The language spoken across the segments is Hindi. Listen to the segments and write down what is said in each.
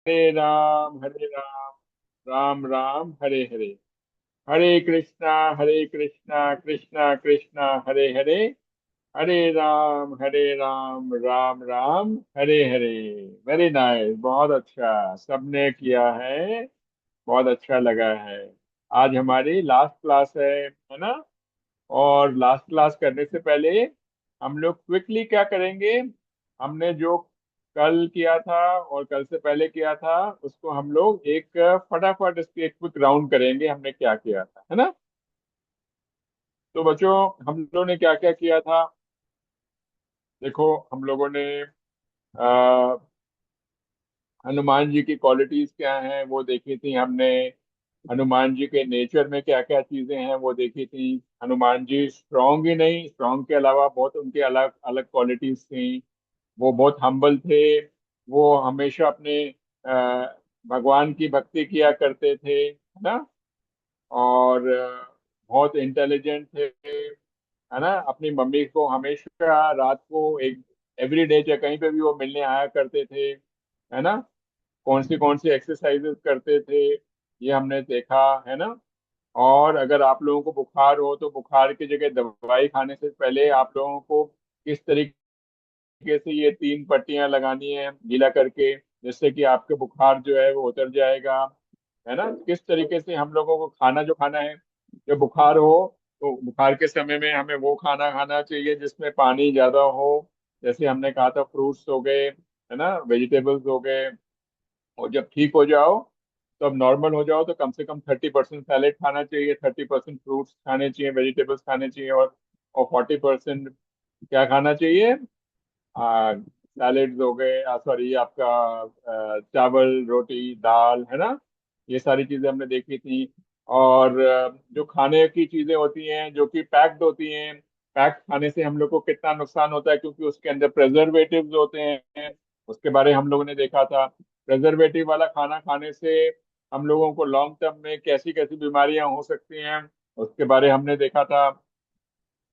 हरे राम, राम राम हरे हरे। हरे कृष्णा कृष्णा कृष्णा हरे हरे। हरे राम राम राम हरे हरे। वेरी नाइस, बहुत अच्छा सबने किया है। बहुत अच्छा लगा है। आज हमारी लास्ट क्लास है ना। और लास्ट क्लास करने से पहले हम लोग क्विकली क्या करेंगे। हमने जो कल किया था और कल से पहले किया था उसको हम लोग एक फटाफट इसके एक क्विक राउंड करेंगे, हमने क्या किया था, है ना। तो बच्चों, हम लोगों ने क्या क्या किया था। देखो, हम लोगों ने आ, हनुमान जी की क्वालिटीज क्या हैं वो देखी थी हमने। हनुमान जी के नेचर में क्या क्या चीजें हैं वो देखी थी। हनुमान जी स्ट्रांग ही नहीं, स्ट्रांग के अलावा बहुत उनके अलग अलग क्वालिटीज थी। वो बहुत हम्बल थे। वो हमेशा अपने भगवान की भक्ति किया करते थे, है ना। और बहुत इंटेलिजेंट थे, है ना। अपनी मम्मी को हमेशा रात को एक एवरी डे चाहे कहीं पे भी वो मिलने आया करते थे, है ना। कौन सी एक्सरसाइजेस करते थे ये हमने देखा, है ना। और अगर आप लोगों को बुखार हो तो बुखार की जगह दवाई खाने से पहले आप लोगों को किस तरीके से ये 3 पट्टियां लगानी है गीला करके, जिससे कि आपके बुखार जो है वो उतर जाएगा, है ना। किस तरीके से हम लोगों को खाना जो खाना है, जब बुखार हो तो बुखार के समय में हमें वो खाना खाना चाहिए जिसमें पानी ज्यादा हो। जैसे हमने कहा था फ्रूट्स हो गए, है ना, वेजिटेबल्स हो गए। और जब ठीक हो जाओ, तो अब नॉर्मल हो जाओ तो कम से कम 30% सैलेड खाना चाहिए, 30% फ्रूट्स खाने चाहिए, वेजिटेबल्स खाने चाहिए। और 40% क्या खाना चाहिए, सैलेड्स हो गए, सॉरी आपका चावल रोटी दाल, है ना। ये सारी चीजें हमने देखी थी। और जो खाने की चीजें होती हैं जो कि पैक्ड होती हैं, पैक्ड खाने से हम लोग को कितना नुकसान होता है क्योंकि उसके अंदर प्रेजर्वेटिव्स होते हैं। उसके बारे में हम लोगों ने देखा था। प्रेजर्वेटिव वाला खाना खाने से हम लोगों को लॉन्ग टर्म में कैसी कैसी बीमारियां हो सकती हैं उसके बारे हमने देखा था,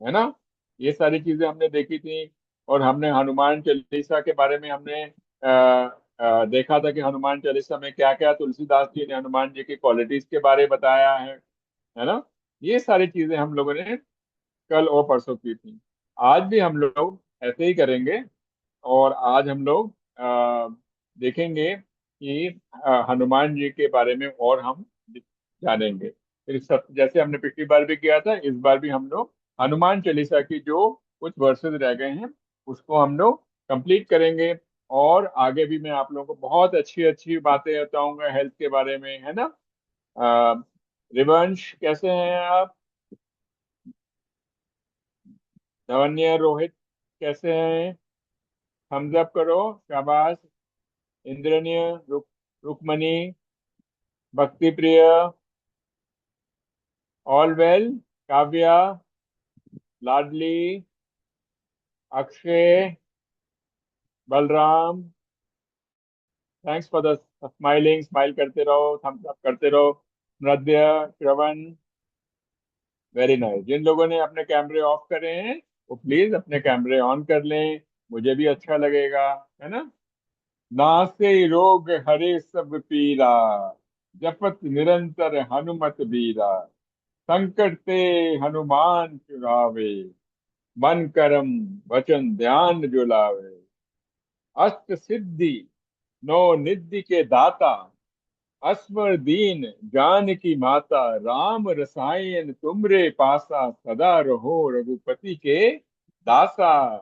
है ना। ये सारी चीजें हमने देखी थी। और हमने हनुमान चालीसा के बारे में हमने देखा था कि हनुमान चालीसा में क्या क्या तुलसीदास जी ने हनुमान जी की क्वालिटीज के बारे बताया है ना। ये सारी चीजें हम लोगों ने कल और परसों की थी। आज भी हम लोग ऐसे ही करेंगे। और आज हम लोग देखेंगे कि हनुमान जी के बारे में और हम जानेंगे। फिर सब जैसे हमने पिछली बार भी किया था, इस बार भी हम लोग हनुमान चालीसा की जो कुछ वर्सेस रह गए हैं उसको हम लोग कंप्लीट करेंगे। और आगे भी मैं आप लोगों को बहुत अच्छी अच्छी बातें बताऊंगा हेल्थ के बारे में, है ना। रिवंश कैसे हैं आप? धवन्य रोहित कैसे हैं? थम्स अप करो, शाबाश। इंद्रनीय, रुकमणी, भक्ति प्रिय, all well, Kavya, Ladli, Akshay, Balram, thanks for the smiling, smile करते रहो, थम्स अप करते रहो। नृत्य, श्रवण, वेरी नाइस। जिन लोगों ने अपने कैमरे ऑफ करे हैं वो प्लीज अपने कैमरे ऑन कर लें, मुझे भी अच्छा लगेगा, है ना। नासे रोग हरे सब पीरा, जपत निरंतर हनुमत बीरा, संकट ते हनुमान छुड़ावे, मन करम वचन ध्यान जो लावे, अष्ट सिद्धि नौ निधि के दाता, असवर दीन जान की माता, राम रसायन तुमरे पासा, सदा रहो रघुपति के दासा,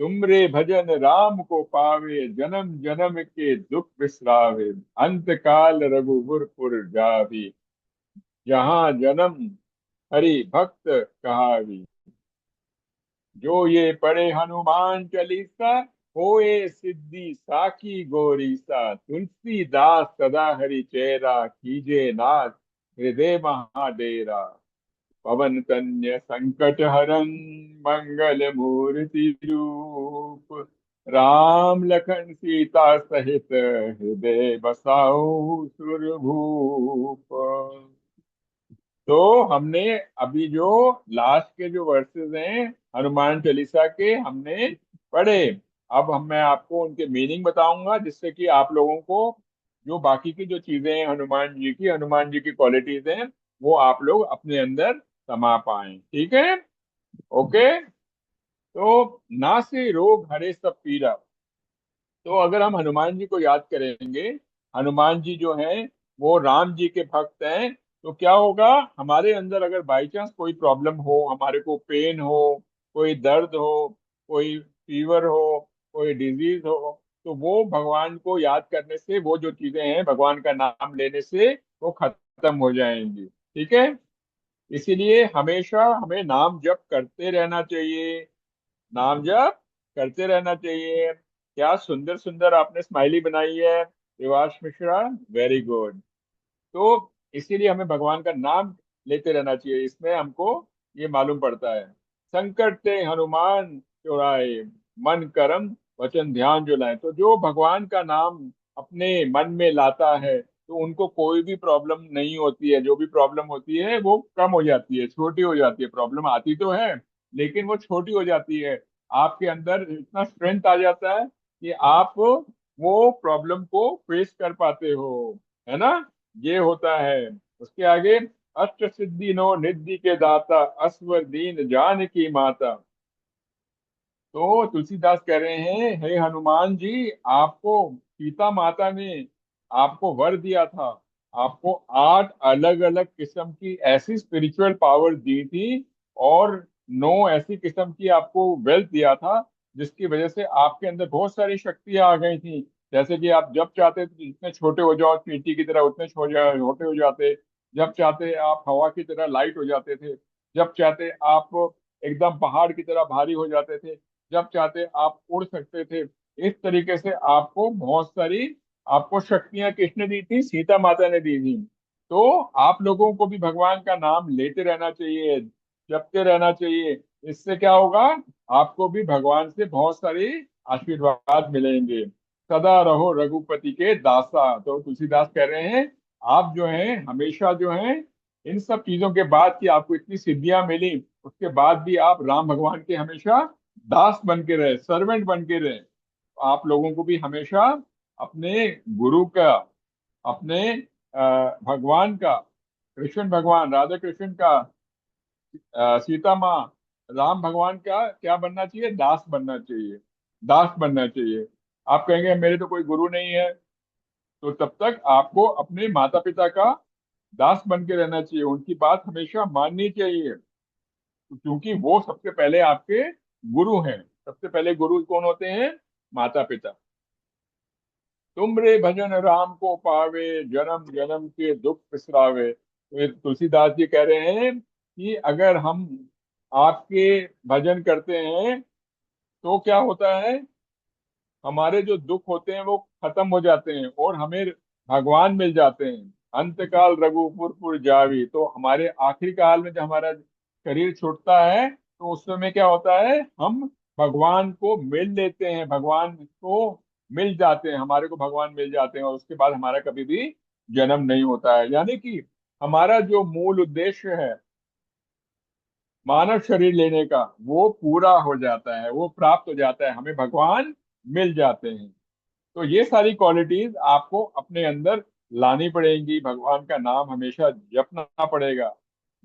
तुमरे भजन राम को पावे, जन्म जन्म के दुख बिसरावे, अंत काल रघुवर पुर जावी, जहाँ जन्म हरि भक्त कहावी, जो ये पढ़े हनुमान चालीसा, होए सिद्धि साखी गौरीसा, तुलसीदास सदा हरि चेरा, कीजे नाथ हृदय महाडेरा, पवन कन्या संकट हरन, मंगल मूर्ति रूप, राम लखन सीता सहित हृदय बसाओ सुरभूप। तो हमने अभी जो लास्ट के जो वर्सेस हैं हनुमान चालीसा के हमने पढ़े। अब मैं आपको उनके मीनिंग बताऊंगा जिससे कि आप लोगों को जो बाकी की जो चीजें हैं हनुमान जी की क्वालिटीज हैं, वो आप लोग अपने अंदर समा पाए। ठीक है। ओके। तो नासे रोग हरे सब पीरा। तो अगर हम हनुमान जी को याद करेंगे, हनुमान जी जो हैं वो राम जी के भक्त हैं, तो क्या होगा, हमारे अंदर अगर बाई चांस कोई प्रॉब्लम हो, हमारे को पेन हो, कोई दर्द हो, कोई फीवर हो, कोई डिजीज हो, तो वो भगवान को याद करने से, वो जो चीजें हैं भगवान का नाम लेने से वो खत्म हो जाएंगी। ठीक है। इसीलिए हमेशा हमें नाम जप करते रहना चाहिए। नाम जप करते रहना चाहिए। क्या सुंदर सुंदर आपने स्माइली बनाई है देवाश मिश्रा, वेरी गुड। तो इसीलिए हमें भगवान का नाम लेते रहना चाहिए, इसमें हमको ये मालूम पड़ता है। संकट ते हनुमान चुराए, मन कर्म वचन ध्यान जो लाए। तो जो भगवान का नाम अपने मन में लाता है, तो उनको कोई भी प्रॉब्लम नहीं होती है। जो भी प्रॉब्लम होती है वो कम हो जाती है, छोटी हो जाती है। प्रॉब्लम आती तो है, लेकिन वो छोटी हो जाती है। आपके अंदर इतना स्ट्रेंथ आ जाता है कि आप वो प्रॉब्लम को फेस कर पाते हो, है ना। ये होता है। उसके आगे, अष्ट सिद्धि नो निधि के दाता, असवर दीन जान की माता। तो तुलसीदास कह रहे हैं, हे हनुमान जी, आपको सीता माता ने आपको वर दिया था। आपको 8 अलग अलग किस्म की ऐसी स्पिरिचुअल पावर दी थी, और 9 ऐसी किस्म की आपको वेल्थ दिया था, जिसकी वजह से आपके अंदर बहुत सारी शक्तियां आ गई थी। जैसे कि आप जब चाहते थे जितने छोटे हो जाओ चींटी की तरह, उतने छोटे हो जाते। जब चाहते आप हवा की तरह लाइट हो जाते थे। जब चाहते आप एकदम पहाड़ की तरह भारी हो जाते थे। जब चाहते आप उड़ सकते थे। इस तरीके से आपको बहुत सारी आपको शक्तियां किसने दी थी? सीता माता ने दी थी। तो आप लोगों को भी भगवान का नाम लेते रहना चाहिए, जपते रहना चाहिए। इससे क्या होगा, आपको भी भगवान से बहुत सारी आशीर्वाद मिलेंगे। सदा रहो रघुपति के दासा। तो तुलसीदास कह रहे हैं, आप जो हैं हमेशा जो हैं, इन सब चीजों के बाद कि आपको इतनी सिद्धियां मिली, उसके बाद भी आप राम भगवान के हमेशा दास बन के रहे, सर्वेंट बन के रहे। आप लोगों को भी हमेशा अपने गुरु का, अपने भगवान का, कृष्ण भगवान राधा कृष्ण का, सीता माँ, राम भगवान का क्या बनना चाहिए? दास बनना चाहिए। दास बनना चाहिए। आप कहेंगे मेरे तो कोई गुरु नहीं है, तो तब तक आपको अपने माता पिता का दास बन के रहना चाहिए, उनकी बात हमेशा माननी चाहिए, क्योंकि वो सबसे पहले आपके गुरु हैं। सबसे पहले गुरु कौन होते हैं? माता पिता। तुम रे भजन राम को पावे, जन्म जन्म के दुख बिसरावे। तो ये तुलसीदास जी कह रहे हैं कि अगर हम आपके भजन करते हैं, तो क्या होता है, हमारे जो दुख होते हैं वो खत्म हो जाते हैं, और हमें भगवान मिल जाते हैं। अंत काल रघुपुर पुर जावी। तो हमारे आखिरी काल में जब हमारा शरीर छूटता है, तो उस समय क्या होता है, हम भगवान को मिल लेते हैं, भगवान को मिल जाते हैं, हमारे को भगवान मिल जाते हैं, और उसके बाद हमारा कभी भी जन्म नहीं होता है। यानी कि हमारा जो मूल उद्देश्य है मानव शरीर लेने का, वो पूरा हो जाता है, वो प्राप्त हो जाता है, हमें भगवान मिल जाते हैं। तो ये सारी क्वालिटीज आपको अपने अंदर लानी पड़ेंगी। भगवान का नाम हमेशा जपना पड़ेगा।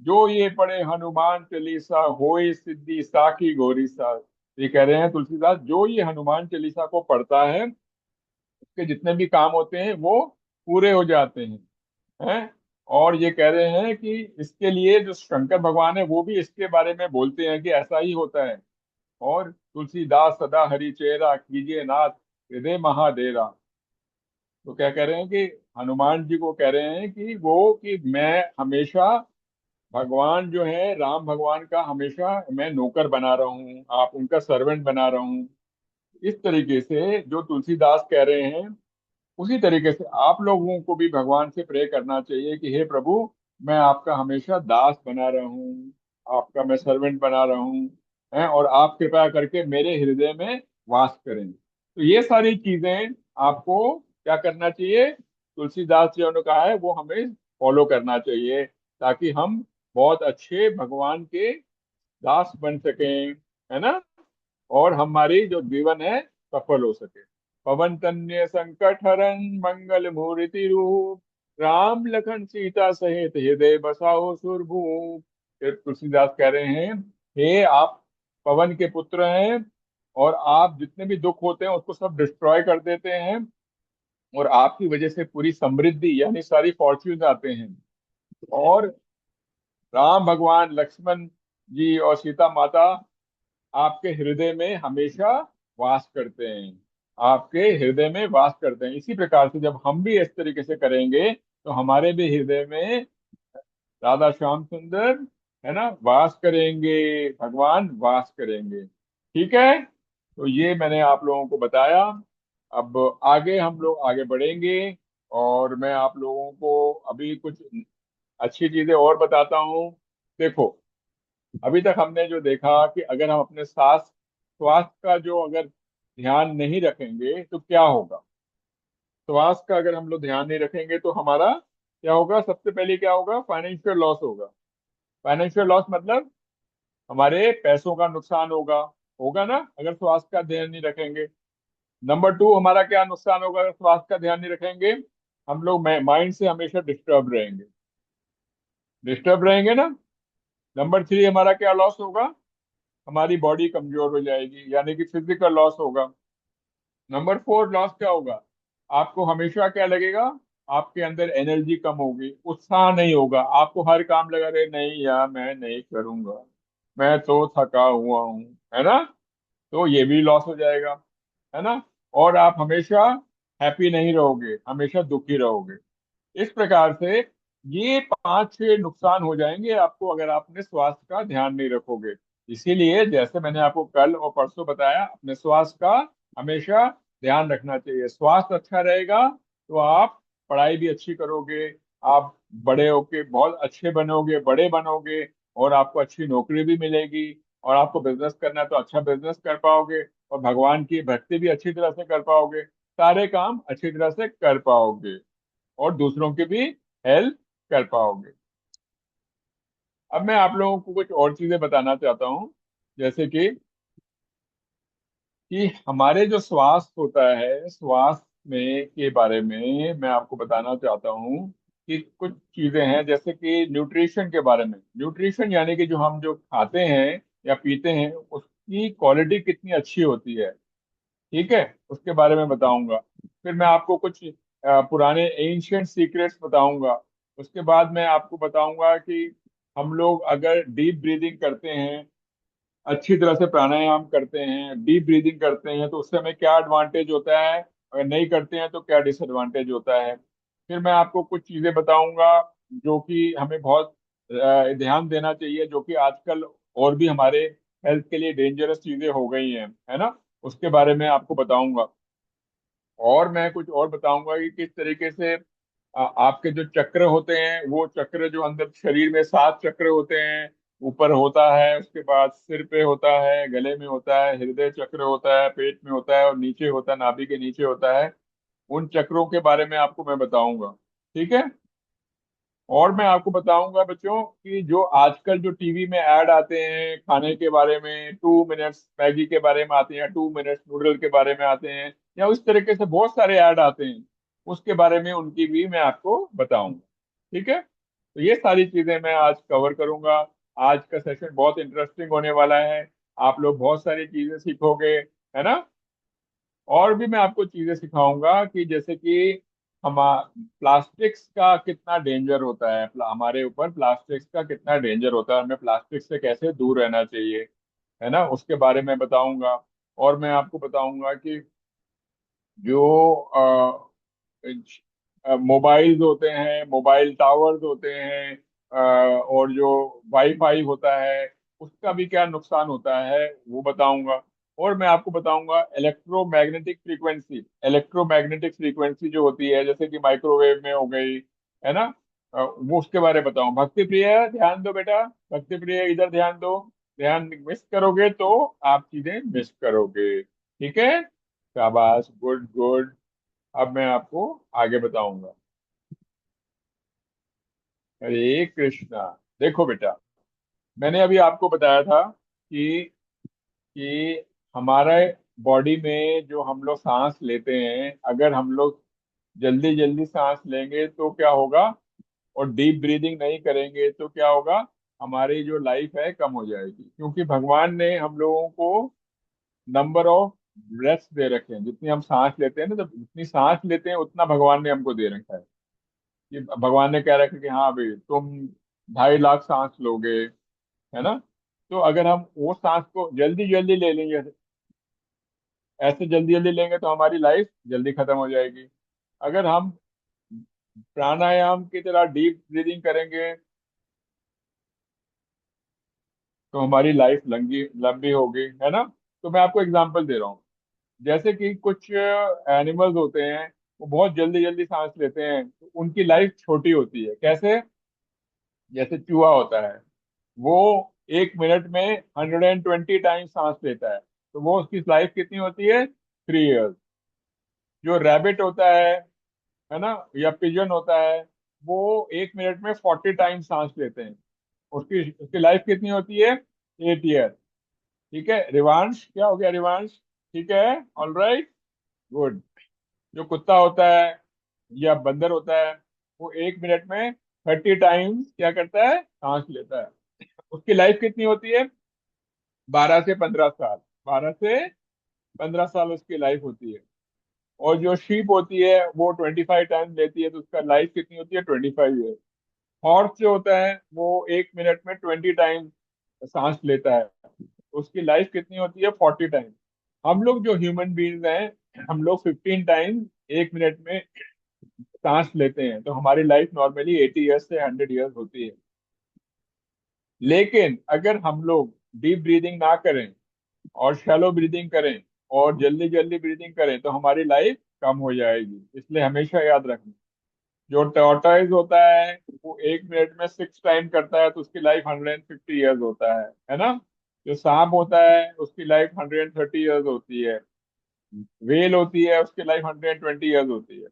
जो ये पढ़े हनुमान चालीसा, होए सिद्धि साखी गौरी सा। ये कह रहे हैं तुलसीदास, जो ये हनुमान चालीसा को पढ़ता है, उसके जितने भी काम होते हैं वो पूरे हो जाते हैं। और ये कह रहे हैं कि इसके लिए जो शंकर भगवान है, वो भी इसके बारे में बोलते हैं कि ऐसा ही होता है। और तुलसीदास सदा हरि चेरा, कीजिए नाथ हृदय महाडेरा। तो क्या कह रहे हैं कि हनुमान जी को कह रहे हैं कि वो, कि मैं हमेशा भगवान जो है राम भगवान का हमेशा मैं नौकर बना रहा हूँ, आप उनका सर्वेंट बना रहा हूँ। इस तरीके से जो तुलसीदास कह रहे हैं, उसी तरीके से आप लोगों को भी भगवान से प्रे करना चाहिए कि हे प्रभु, मैं आपका हमेशा दास बना रहा हूँ, आपका मैं सर्वेंट बना रहा हूँ, है, और आप कृपया करके मेरे हृदय में वास करें। तो ये सारी चीजें आपको क्या करना चाहिए? तुलसीदास जी ने कहा है वो हमें फॉलो करना चाहिए, ताकि हम बहुत अच्छे भगवान के दास बन सकें, है ना, और हमारी जो जीवन है सफल हो सके। पवन तनय संकट हरन मंगल मूर्ति रूप, राम लखन सीता सहित हृदय बसाओ सुरभूप। फिर तुलसीदास कह रहे हैं, हे आप पवन के पुत्र हैं, और आप जितने भी दुख होते हैं उसको सब डिस्ट्रॉय कर देते हैं, और आपकी वजह से पूरी समृद्धि यानी सारी फॉर्च्यून आते हैं। और राम भगवान, लक्ष्मण जी और सीता माता आपके हृदय में हमेशा वास करते हैं, आपके हृदय में वास करते हैं। इसी प्रकार से जब हम भी इस तरीके से करेंगे तो हमारे भी हृदय में राधा श्याम सुंदर, है ना, वास करेंगे, भगवान वास करेंगे। ठीक है, तो ये मैंने आप लोगों को बताया। अब आगे हम लोग आगे बढ़ेंगे, और मैं आप लोगों को अभी कुछ अच्छी चीजें और बताता हूँ। देखो, अभी तक हमने जो देखा कि अगर हम अपने स्वास्थ्य का जो अगर ध्यान नहीं रखेंगे तो क्या होगा। स्वास्थ्य का अगर हम लोग ध्यान नहीं रखेंगे तो हमारा क्या होगा, सबसे पहले क्या होगा, फाइनेंशियल लॉस होगा। फाइनेंशियल लॉस मतलब हमारे पैसों का नुकसान होगा, होगा ना, अगर स्वास्थ्य का ध्यान नहीं रखेंगे। नंबर टू, हमारा क्या नुकसान होगा अगर स्वास्थ्य का ध्यान नहीं रखेंगे, हम लोग माइंड से हमेशा डिस्टर्ब रहेंगे, डिस्टर्ब रहेंगे ना। नंबर थ्री, हमारा क्या लॉस होगा, हमारी बॉडी कमजोर हो जाएगी, यानी कि फिजिकल लॉस होगा। नंबर फोर, लॉस क्या होगा, आपको हमेशा क्या लगेगा, आपके अंदर एनर्जी कम होगी, उत्साह नहीं होगा, आपको हर काम लगा रहे, नहीं यार मैं नहीं करूंगा, मैं तो थका हुआ हूँ, है ना। तो ये भी लॉस हो जाएगा, है ना। और आप हमेशा हैप्पी नहीं रहोगे, हमेशा दुखी रहोगे। इस प्रकार से ये पांच छह नुकसान हो जाएंगे आपको अगर आपने स्वास्थ्य का ध्यान नहीं रखोगे। इसीलिए जैसे मैंने आपको कल और परसों बताया, अपने स्वास्थ्य का हमेशा ध्यान रखना चाहिए। स्वास्थ्य अच्छा रहेगा तो आप पढ़ाई भी अच्छी करोगे, आप बड़े होके बहुत अच्छे बनोगे, बड़े बनोगे, और आपको अच्छी नौकरी भी मिलेगी, और आपको बिजनेस करना है तो अच्छा बिजनेस कर पाओगे, और भगवान की भक्ति भी अच्छी तरह से कर पाओगे, सारे काम अच्छी तरह से कर पाओगे, और दूसरों की भी हेल्प कर पाओगे। अब मैं आप लोगों को कुछ और चीजें बताना चाहता हूँ, जैसे कि हमारे जो स्वास्थ्य होता है, स्वास्थ्य में के बारे में मैं आपको बताना चाहता हूँ कि कुछ चीजें हैं, जैसे कि न्यूट्रिशन के बारे में। न्यूट्रिशन यानी कि जो हम जो खाते हैं या पीते हैं उसकी क्वालिटी कितनी अच्छी होती है, ठीक है, उसके बारे में बताऊंगा। फिर मैं आपको कुछ पुराने एंशियंट सीक्रेट्स बताऊंगा। उसके बाद मैं आपको बताऊंगा कि हम लोग अगर डीप ब्रीदिंग करते हैं, अच्छी तरह से प्राणायाम करते हैं, डीप ब्रीदिंग करते हैं, तो उससे हमें क्या एडवांटेज होता है, अगर नहीं करते हैं तो क्या डिसएडवांटेज होता है। फिर मैं आपको कुछ चीजें बताऊंगा जो कि हमें बहुत ध्यान देना चाहिए, जो कि आजकल और भी हमारे हेल्थ के लिए डेंजरस चीजें हो गई हैं, है ना, उसके बारे में आपको बताऊंगा। और मैं कुछ और बताऊंगा कि किस तरीके से आपके जो चक्र होते हैं, वो चक्र जो अंदर शरीर में सात चक्र होते हैं, ऊपर होता है, उसके बाद सिर पे होता है, गले में होता है, हृदय चक्र होता है, पेट में होता है, और नीचे होता है, नाभि के नीचे होता है। उन चक्रों के बारे में आपको मैं बताऊंगा, ठीक है। और मैं आपको बताऊंगा बच्चों कि जो आजकल जो टीवी में ऐड आते हैं खाने के बारे में, 2 मिनट्स मैगी के बारे में आते हैं, 2 मिनट्स नूडल के बारे में आते हैं, या उस तरीके से बहुत सारे ऐड आते हैं, उसके बारे में उनकी भी मैं आपको बताऊंगा, ठीक है। तो ये सारी चीजें मैं आज कवर करूंगा। आज का सेशन बहुत इंटरेस्टिंग होने वाला है, आप लोग बहुत सारी चीजें सीखोगे, है ना। और भी मैं आपको चीजें सिखाऊंगा कि जैसे कि हम प्लास्टिक्स का कितना डेंजर होता है, हमारे ऊपर प्लास्टिक्स का कितना डेंजर होता है, हमें प्लास्टिक से कैसे दूर रहना चाहिए, है ना, उसके बारे में बताऊंगा। और मैं आपको बताऊंगा कि जो मोबाइल्स होते हैं, मोबाइल टावर्स होते हैं, और जो वाईफाई होता है उसका भी क्या नुकसान होता है वो बताऊंगा। और मैं आपको बताऊंगा इलेक्ट्रोमैग्नेटिक फ्रीक्वेंसी, इलेक्ट्रोमैग्नेटिक फ्रीक्वेंसी जो होती है जैसे कि माइक्रोवेव में हो गई, है ना, वो उसके बारे में बताऊं। भक्ति प्रिय ध्यान दो बेटा, भक्ति प्रिय इधर ध्यान दो, ध्यान मिस करोगे तो आप चीजें मिस करोगे, ठीक है। शाबाश, गुड गुड। अब मैं आपको आगे बताऊंगा। हरे कृष्णा। देखो बेटा, मैंने अभी आपको बताया था कि हमारा बॉडी में जो हम लोग सांस लेते हैं, अगर हम लोग जल्दी जल्दी सांस लेंगे तो क्या होगा, और डीप ब्रीदिंग नहीं करेंगे तो क्या होगा, हमारी जो लाइफ है कम हो जाएगी। क्योंकि भगवान ने हम लोगों को नंबर ऑफ ब्रेथ्स दे रखे हैं, जितनी हम सांस लेते हैं ना, तो जितनी सांस लेते हैं उतना भगवान ने हमको दे रखा है। कि भगवान ने कह रखा है कि हाँ भाई तुम 2.5 लाख सांस लोगे, है ना। तो अगर हम वो सांस को जल्दी जल्दी ले लेंगे, ऐसे जल्दी जल्दी लेंगे तो हमारी लाइफ जल्दी खत्म हो जाएगी। अगर हम प्राणायाम की तरह डीप ब्रीदिंग करेंगे तो हमारी लाइफ लंबी लंबी होगी, है ना। तो मैं आपको एग्जांपल दे रहा हूँ। जैसे कि कुछ एनिमल्स होते हैं, वो बहुत जल्दी जल्दी सांस लेते हैं, तो उनकी लाइफ छोटी होती है। कैसे? जैसे चूहा होता है, वो 1 मिनट में 120 टाइम्स सांस लेता है, तो वो उसकी लाइफ कितनी होती है? 3 इयर्स। जो रैबिट होता है ना, या पिजन होता है, वो 1 मिनट में 40 टाइम्स सांस लेते हैं, उसकी उसकी लाइफ कितनी होती है? 8 ईयर। ठीक है रिवांश, क्या हो गया रिवांश? ठीक है, ऑल राइट, गुड। जो कुत्ता होता है या बंदर होता है, वो 1 मिनट में 30 टाइम्स क्या करता है? सांस लेता है। उसकी लाइफ कितनी होती है? 12 से 15 साल। 12 से 15 साल उसकी लाइफ होती है। और जो शीप होती है वो 25 टाइम्स लेती है, तो उसका लाइफ कितनी होती है? 25 ईयर। हॉर्स जो होता है वो 1 मिनट में 20 टाइम्स सांस लेता है, उसकी लाइफ कितनी होती है? 40 टाइम्स। हम लोग जो ह्यूमन बीइंग्स हैं, हम लोग 15 टाइम्स 1 मिनट में सांस लेते हैं, तो हमारी लाइफ नॉर्मली 80 ईयर्स से 100 ईयर्स होती है। लेकिन अगर हम लोग डीप ब्रीदिंग ना करें और शैलो ब्रीदिंग करें और जल्दी जल्दी ब्रीदिंग करें तो हमारी लाइफ कम हो जाएगी। इसलिए हमेशा याद रखना, जो टॉर्टोइज होता है वो 1 मिनट में 6 टाइम करता है, तो उसकी लाइफ 150 ईयर्स होता है ना। जो सांप होता है उसकी लाइफ 130 ईयर्स होती है। वेल होती है, उसकी लाइफ 120 ईयर्स होती है।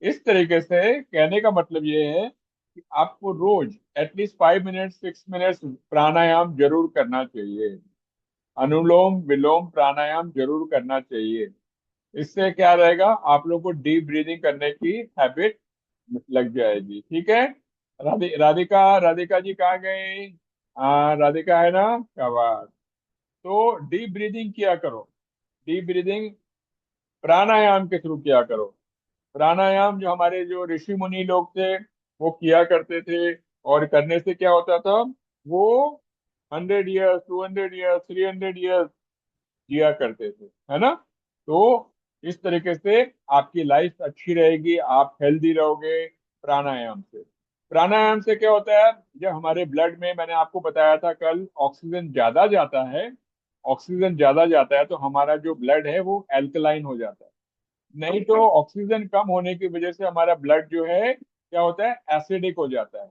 इस तरीके से कहने का मतलब ये है कि आपको रोज एटलीस्ट 5 मिनट 6 मिनट प्राणायाम जरूर करना चाहिए। अनुलोम विलोम प्राणायाम जरूर करना चाहिए। इससे क्या रहेगा, आप लोग को डीप ब्रीदिंग करने की हैबिट लग जाएगी। ठीक है। राधिका, राधिका जी कहाँ गई? हाँ राधिका है ना, क्या बात। तो डीप ब्रीदिंग किया करो। डीप ब्रीदिंग प्राणायाम के थ्रू किया करो। प्राणायाम जो हमारे जो ऋषि मुनि लोग थे वो किया करते थे, और करने से क्या होता था, वो 100 ईयर्स 200 ईयर्स 300 ईयर्स जिया करते थे, है ना। तो इस तरीके से आपकी लाइफ अच्छी रहेगी, आप हेल्दी रहोगे प्राणायाम से। प्राणायाम से क्या होता है, जब हमारे ब्लड में, मैंने आपको बताया था कल, ऑक्सीजन ज्यादा जाता है, ऑक्सीजन ज्यादा जाता है तो हमारा जो ब्लड है वो एल्कलाइन हो जाता है। नहीं तो ऑक्सीजन कम होने की वजह से हमारा ब्लड जो है क्या होता है, एसिडिक हो जाता है।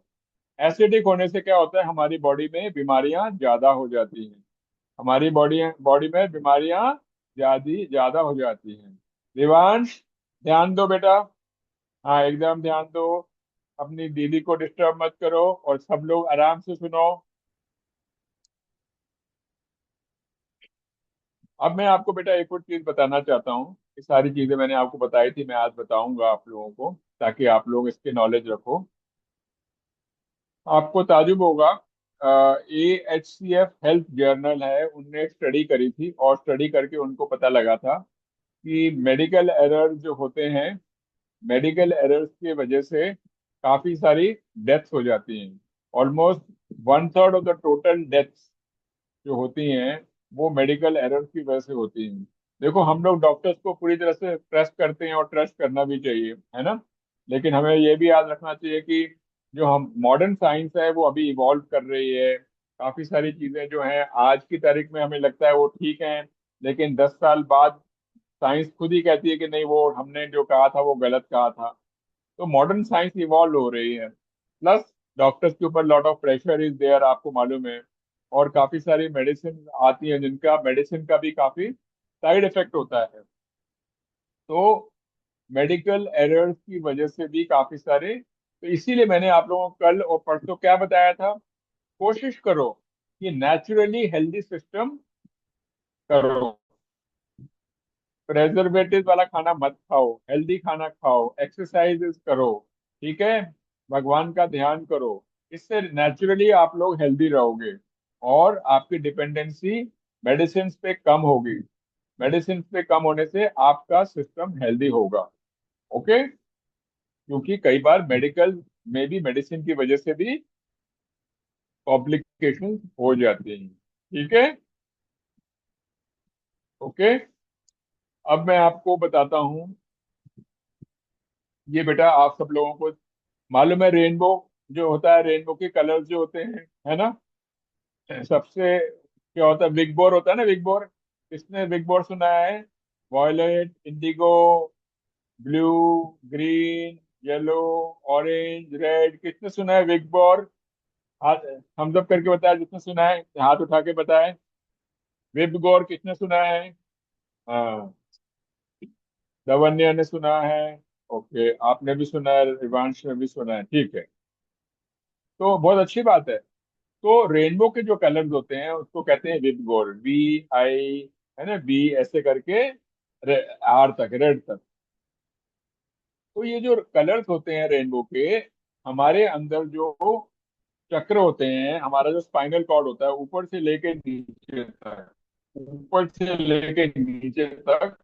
एसिडिक होने से क्या होता है, हमारी बॉडी में बीमारियां ज्यादा हो जाती हैं। हमारी बॉडी बॉडी में बीमारियां ज्यादा हो जाती हैं। देवांश, ध्यान दो बेटा। हाँ एकदम ध्यान दो। अपनी दीदी को डिस्टर्ब मत करो और सब लोग आराम से सुनो। अब मैं आपको बेटा एक और चीज बताना चाहता हूँ। ये सारी चीजें मैंने आपको बताई थी, मैं आज बताऊंगा आप लोगों को, ताकि आप लोग इसके नॉलेज रखो। आपको ताजुब होगा, AHCF हेल्थ जर्नल है, उनने एक स्टडी करी थी, और स्टडी करके उनको पता लगा था कि मेडिकल एरर जो होते हैं, मेडिकल एरर्स की वजह से काफी सारी डेथ्स हो जाती हैं। Almost 1/3 of the total deaths जो होती हैं वो मेडिकल एरर्स की वजह से होती हैं। देखो हम लोग डॉक्टर्स को पूरी तरह से ट्रस्ट करते हैं, और ट्रस्ट करना भी चाहिए, है ना। लेकिन हमें ये भी याद रखना चाहिए कि जो हम मॉडर्न साइंस है वो अभी इवॉल्व कर रही है। काफी सारी चीजें जो हैं आज की तारीख में हमें लगता है वो ठीक है, लेकिन 10 साल बाद साइंस खुद ही कहती है कि नहीं, वो हमने जो कहा था वो गलत कहा था। तो मॉडर्न साइंस इवॉल्व हो रही है। प्लस डॉक्टर्स के ऊपर lot of pressure is there, आपको मालूम है। और काफी सारी मेडिसिन आती हैं जिनका मेडिसिन का भी काफी साइड इफेक्ट होता है। तो मेडिकल एरर्स की वजह से भी काफी सारे, तो इसीलिए मैंने आप लोगों को कल और परसों क्या बताया था, कोशिश करो कि नेचुरली हेल्दी सिस्टम करो। प्रेजर्वेटिव वाला खाना मत खाओ, हेल्दी खाना खाओ, एक्सरसाइज करो, ठीक है, भगवान का ध्यान करो। इससे नेचुरली आप लोग हेल्दी रहोगे और आपकी डिपेंडेंसी मेडिसिन पे कम होगी। मेडिसिन पे कम होने से आपका सिस्टम हेल्दी होगा। ओके, क्योंकि कई बार मेडिकल में भी मेडिसिन की वजह से भी कॉम्प्लिकेशन हो जाते हैं। ठीक है। ओके, अब मैं आपको बताता हूँ। ये बेटा आप सब लोगों को मालूम है, रेनबो जो होता है, रेनबो के कलर्स जो होते हैं, है ना। सबसे क्या होता है, बिग बोर होता है ना, बिग बोर। किसने बिग बोर सुना है? Violet, indigo, blue, green, yellow, orange, red, किसने सुना है बिग बोर? हाथ हम सब करके बताया जिसने सुना है, हाथ उठा के बताए। बिग बोर किसने सुना है? हाँ, लवन्या ने सुना है। ओके, आपने भी सुना है, रिवांश ने भी सुना है, ठीक है। तो बहुत अच्छी बात है। तो रेनबो के जो कलर्स होते हैं उसको कहते हैं विबगोर, VI, है ना, बी ऐसे करके, आर तक, रेड तक। तो ये जो कलर्स होते हैं रेनबो के, हमारे अंदर जो चक्र होते हैं, हमारा जो स्पाइनल कॉर्ड होता है, ऊपर से लेके नीचे तक, ऊपर से लेके नीचे तक,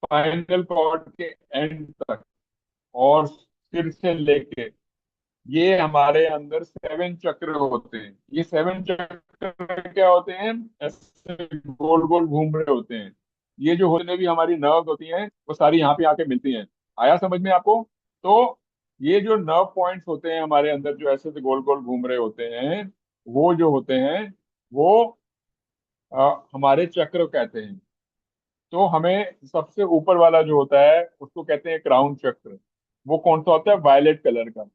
स्पाइनल कॉर्ड के एंड तक, और सिर से लेके, ये हमारे अंदर 7 चक्र होते हैं। ये 7 चक्र क्या होते हैं? ऐसे गोल गोल घूम रहे होते हैं। ये जो होने भी हमारी नर्व होती हैं, वो सारी यहाँ पे आके मिलती हैं। आया समझ में आपको? तो ये जो नर्व पॉइंट्स होते हैं हमारे अंदर, जो ऐसे से गोल गोल घूम रहे होते हैं, वो जो होते हैं, वो हमारे चक्र कहते हैं। तो हमें सबसे ऊपर वाला जो होता है उसको कहते हैं क्राउन चक्र। वो कौन सा होता है? वायलेट कलर का,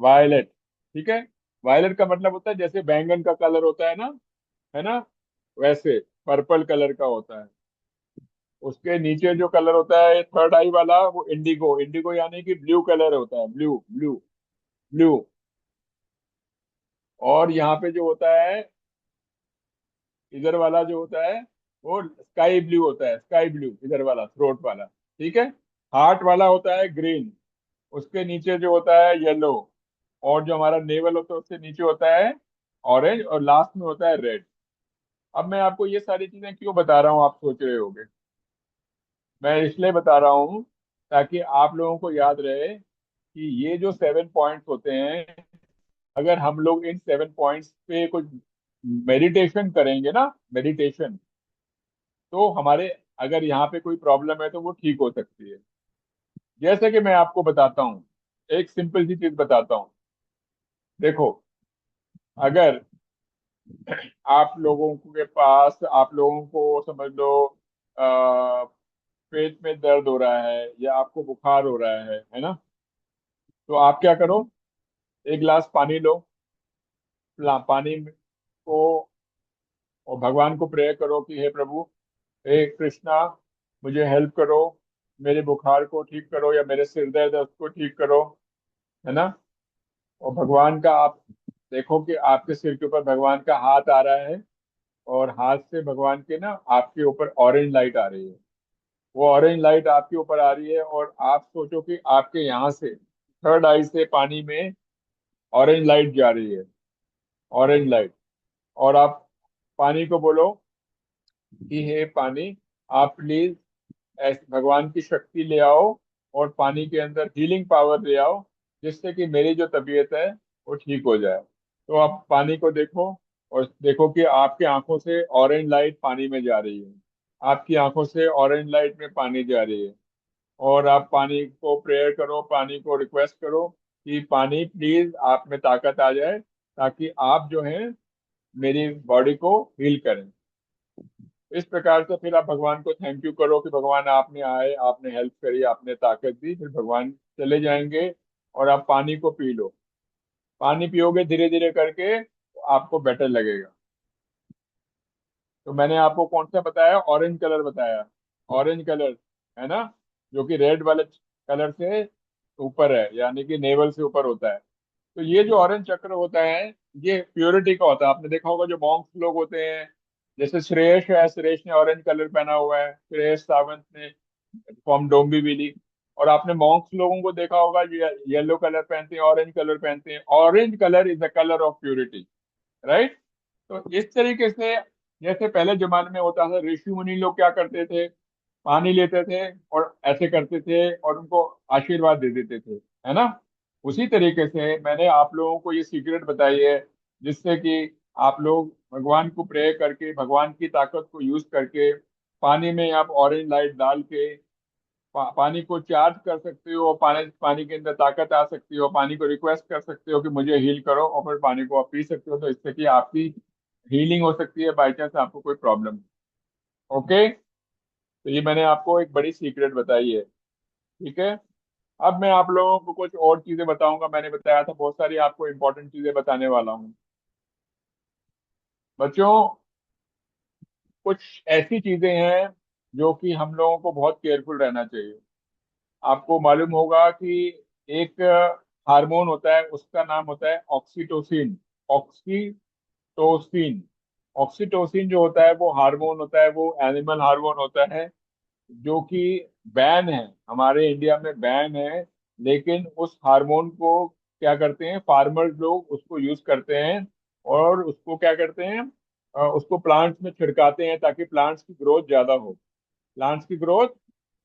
वायलेट। ठीक है। वायलेट का मतलब होता है जैसे बैंगन का कलर होता है ना, वैसे पर्पल कलर का होता है। उसके नीचे जो कलर होता है थर्ड आई वाला, वो इंडिगो, इंडिगो यानी कि ब्लू कलर होता है, ब्लू ब्लू ब्लू। और यहाँ पे जो होता है, इधर वाला जो होता है, वो स्काई ब्लू होता है, स्काई ब्लू इधर वाला, थ्रोट वाला। ठीक है। हार्ट वाला होता है ग्रीन। उसके नीचे जो होता है येलो। और जो हमारा नेवल होता है उसके नीचे होता है ऑरेंज, और लास्ट में होता है रेड। अब मैं आपको ये सारी चीजें क्यों बता रहा हूँ, आप सोच रहे होगे। मैं इसलिए बता रहा हूँ ताकि आप लोगों को याद रहे कि ये जो 7 पॉइंट्स होते हैं, अगर हम लोग इन 7 पॉइंट्स पे कुछ मेडिटेशन करेंगे ना, मेडिटेशन, तो हमारे, अगर यहाँ पे कोई प्रॉब्लम है तो वो ठीक हो सकती है। जैसे कि मैं आपको बताता हूँ, एक सिंपल सी चीज बताता हूँ। देखो, अगर आप लोगों के पास, आप लोगों को समझ लो पेट में दर्द हो रहा है या आपको बुखार हो रहा है ना, तो आप क्या करो, एक गिलास पानी लो, पानी को, और भगवान को प्रे करो कि हे प्रभु, हे कृष्णा, मुझे हेल्प करो, मेरे बुखार को ठीक करो या मेरे सिर दर्द है उसको ठीक करो, है ना। और भगवान का आप देखो कि आपके सिर के ऊपर भगवान का हाथ आ रहा है, और हाथ से भगवान के ना आपके ऊपर ऑरेंज लाइट आ रही है। वो ऑरेंज लाइट आपके ऊपर आ रही है, और आप सोचो कि आपके यहाँ से थर्ड आई से पानी में ऑरेंज लाइट जा रही है, ऑरेंज लाइट। और आप पानी को बोलो कि हे पानी, आप प्लीज भगवान की शक्ति ले आओ, और पानी के अंदर हीलिंग पावर ले आओ, जिससे कि मेरी जो तबीयत है वो ठीक हो जाए। तो आप पानी को देखो, और देखो कि आपकी आंखों से ऑरेंज लाइट पानी में जा रही है, आपकी आंखों से ऑरेंज लाइट में पानी जा रही है। और आप पानी को प्रेयर करो, पानी को रिक्वेस्ट करो कि पानी प्लीज आप में ताकत आ जाए, ताकि आप जो है मेरी बॉडी को हील करें। इस प्रकार से फिर आप भगवान को थैंक यू करो कि भगवान आपने आए, आपने हेल्प करी, आपने ताकत दी, फिर भगवान चले जाएंगे। और आप पानी को पी लो। पानी पियोगे धीरे धीरे करके तो आपको बेटर लगेगा। तो मैंने आपको कौन सा बताया? ऑरेंज कलर बताया, ऑरेंज कलर, है ना, जो कि रेड वाले कलर से ऊपर है, यानी कि नेवल से ऊपर होता है। तो ये जो ऑरेंज चक्र होता है, ये प्योरिटी का होता है। आपने देखा होगा जो मॉन्क्स लोग होते हैं, जैसे श्रेयस है, श्रेयस ने ऑरेंज कलर पहना हुआ है, श्रेयस सावंत ने फ्रॉम डोंबिवली। और आपने मॉन्क्स लोगों को देखा होगा, ये येलो कलर पहनते हैं, ऑरेंज कलर पहनते हैं। Orange colour is the colour of purity, right. तो इस तरीके से जैसे पहले जमाने में होता था, ऋषि मुनि लोग क्या करते थे, पानी लेते थे और ऐसे करते थे और उनको आशीर्वाद दे देते थे, है ना। उसी तरीके से मैंने आप लोगों को ये सीक्रेट बताई है, जिससे कि आप लोग भगवान को प्रे करके, भगवान की ताकत को यूज करके पानी में आप ऑरेंज लाइट डाल के पानी को चार्ज कर सकते हो, और पानी पानी के अंदर ताकत आ सकती हो, पानी को रिक्वेस्ट कर सकते हो कि मुझे हील करो, और फिर पानी को आप पी सकते हो। तो इससे कि आपकी हीलिंग हो सकती है बाई चांस आपको कोई प्रॉब्लम। ओके, तो ये मैंने आपको एक बड़ी सीक्रेट बताई है, ठीक है। अब मैं आप लोगों को कुछ और चीजें बताऊंगा। मैंने बताया था बहुत सारी आपको इंपॉर्टेंट चीजें बताने वाला हूँ बच्चों। कुछ ऐसी चीजें हैं जो कि हम लोगों को बहुत केयरफुल रहना चाहिए। आपको मालूम होगा कि एक हार्मोन होता है, उसका नाम होता है ऑक्सीटोसिन। ऑक्सीटोसिन ऑक्सीटोसिन जो होता है वो हार्मोन होता है, वो एनिमल हार्मोन होता है, जो कि बैन है, हमारे इंडिया में बैन है। लेकिन उस हार्मोन को क्या करते हैं फार्मर्स लोग, उसको यूज करते हैं और उसको क्या करते हैं, उसको प्लांट्स में छिड़काते हैं ताकि प्लांट्स की ग्रोथ ज्यादा हो, प्लांट्स की ग्रोथ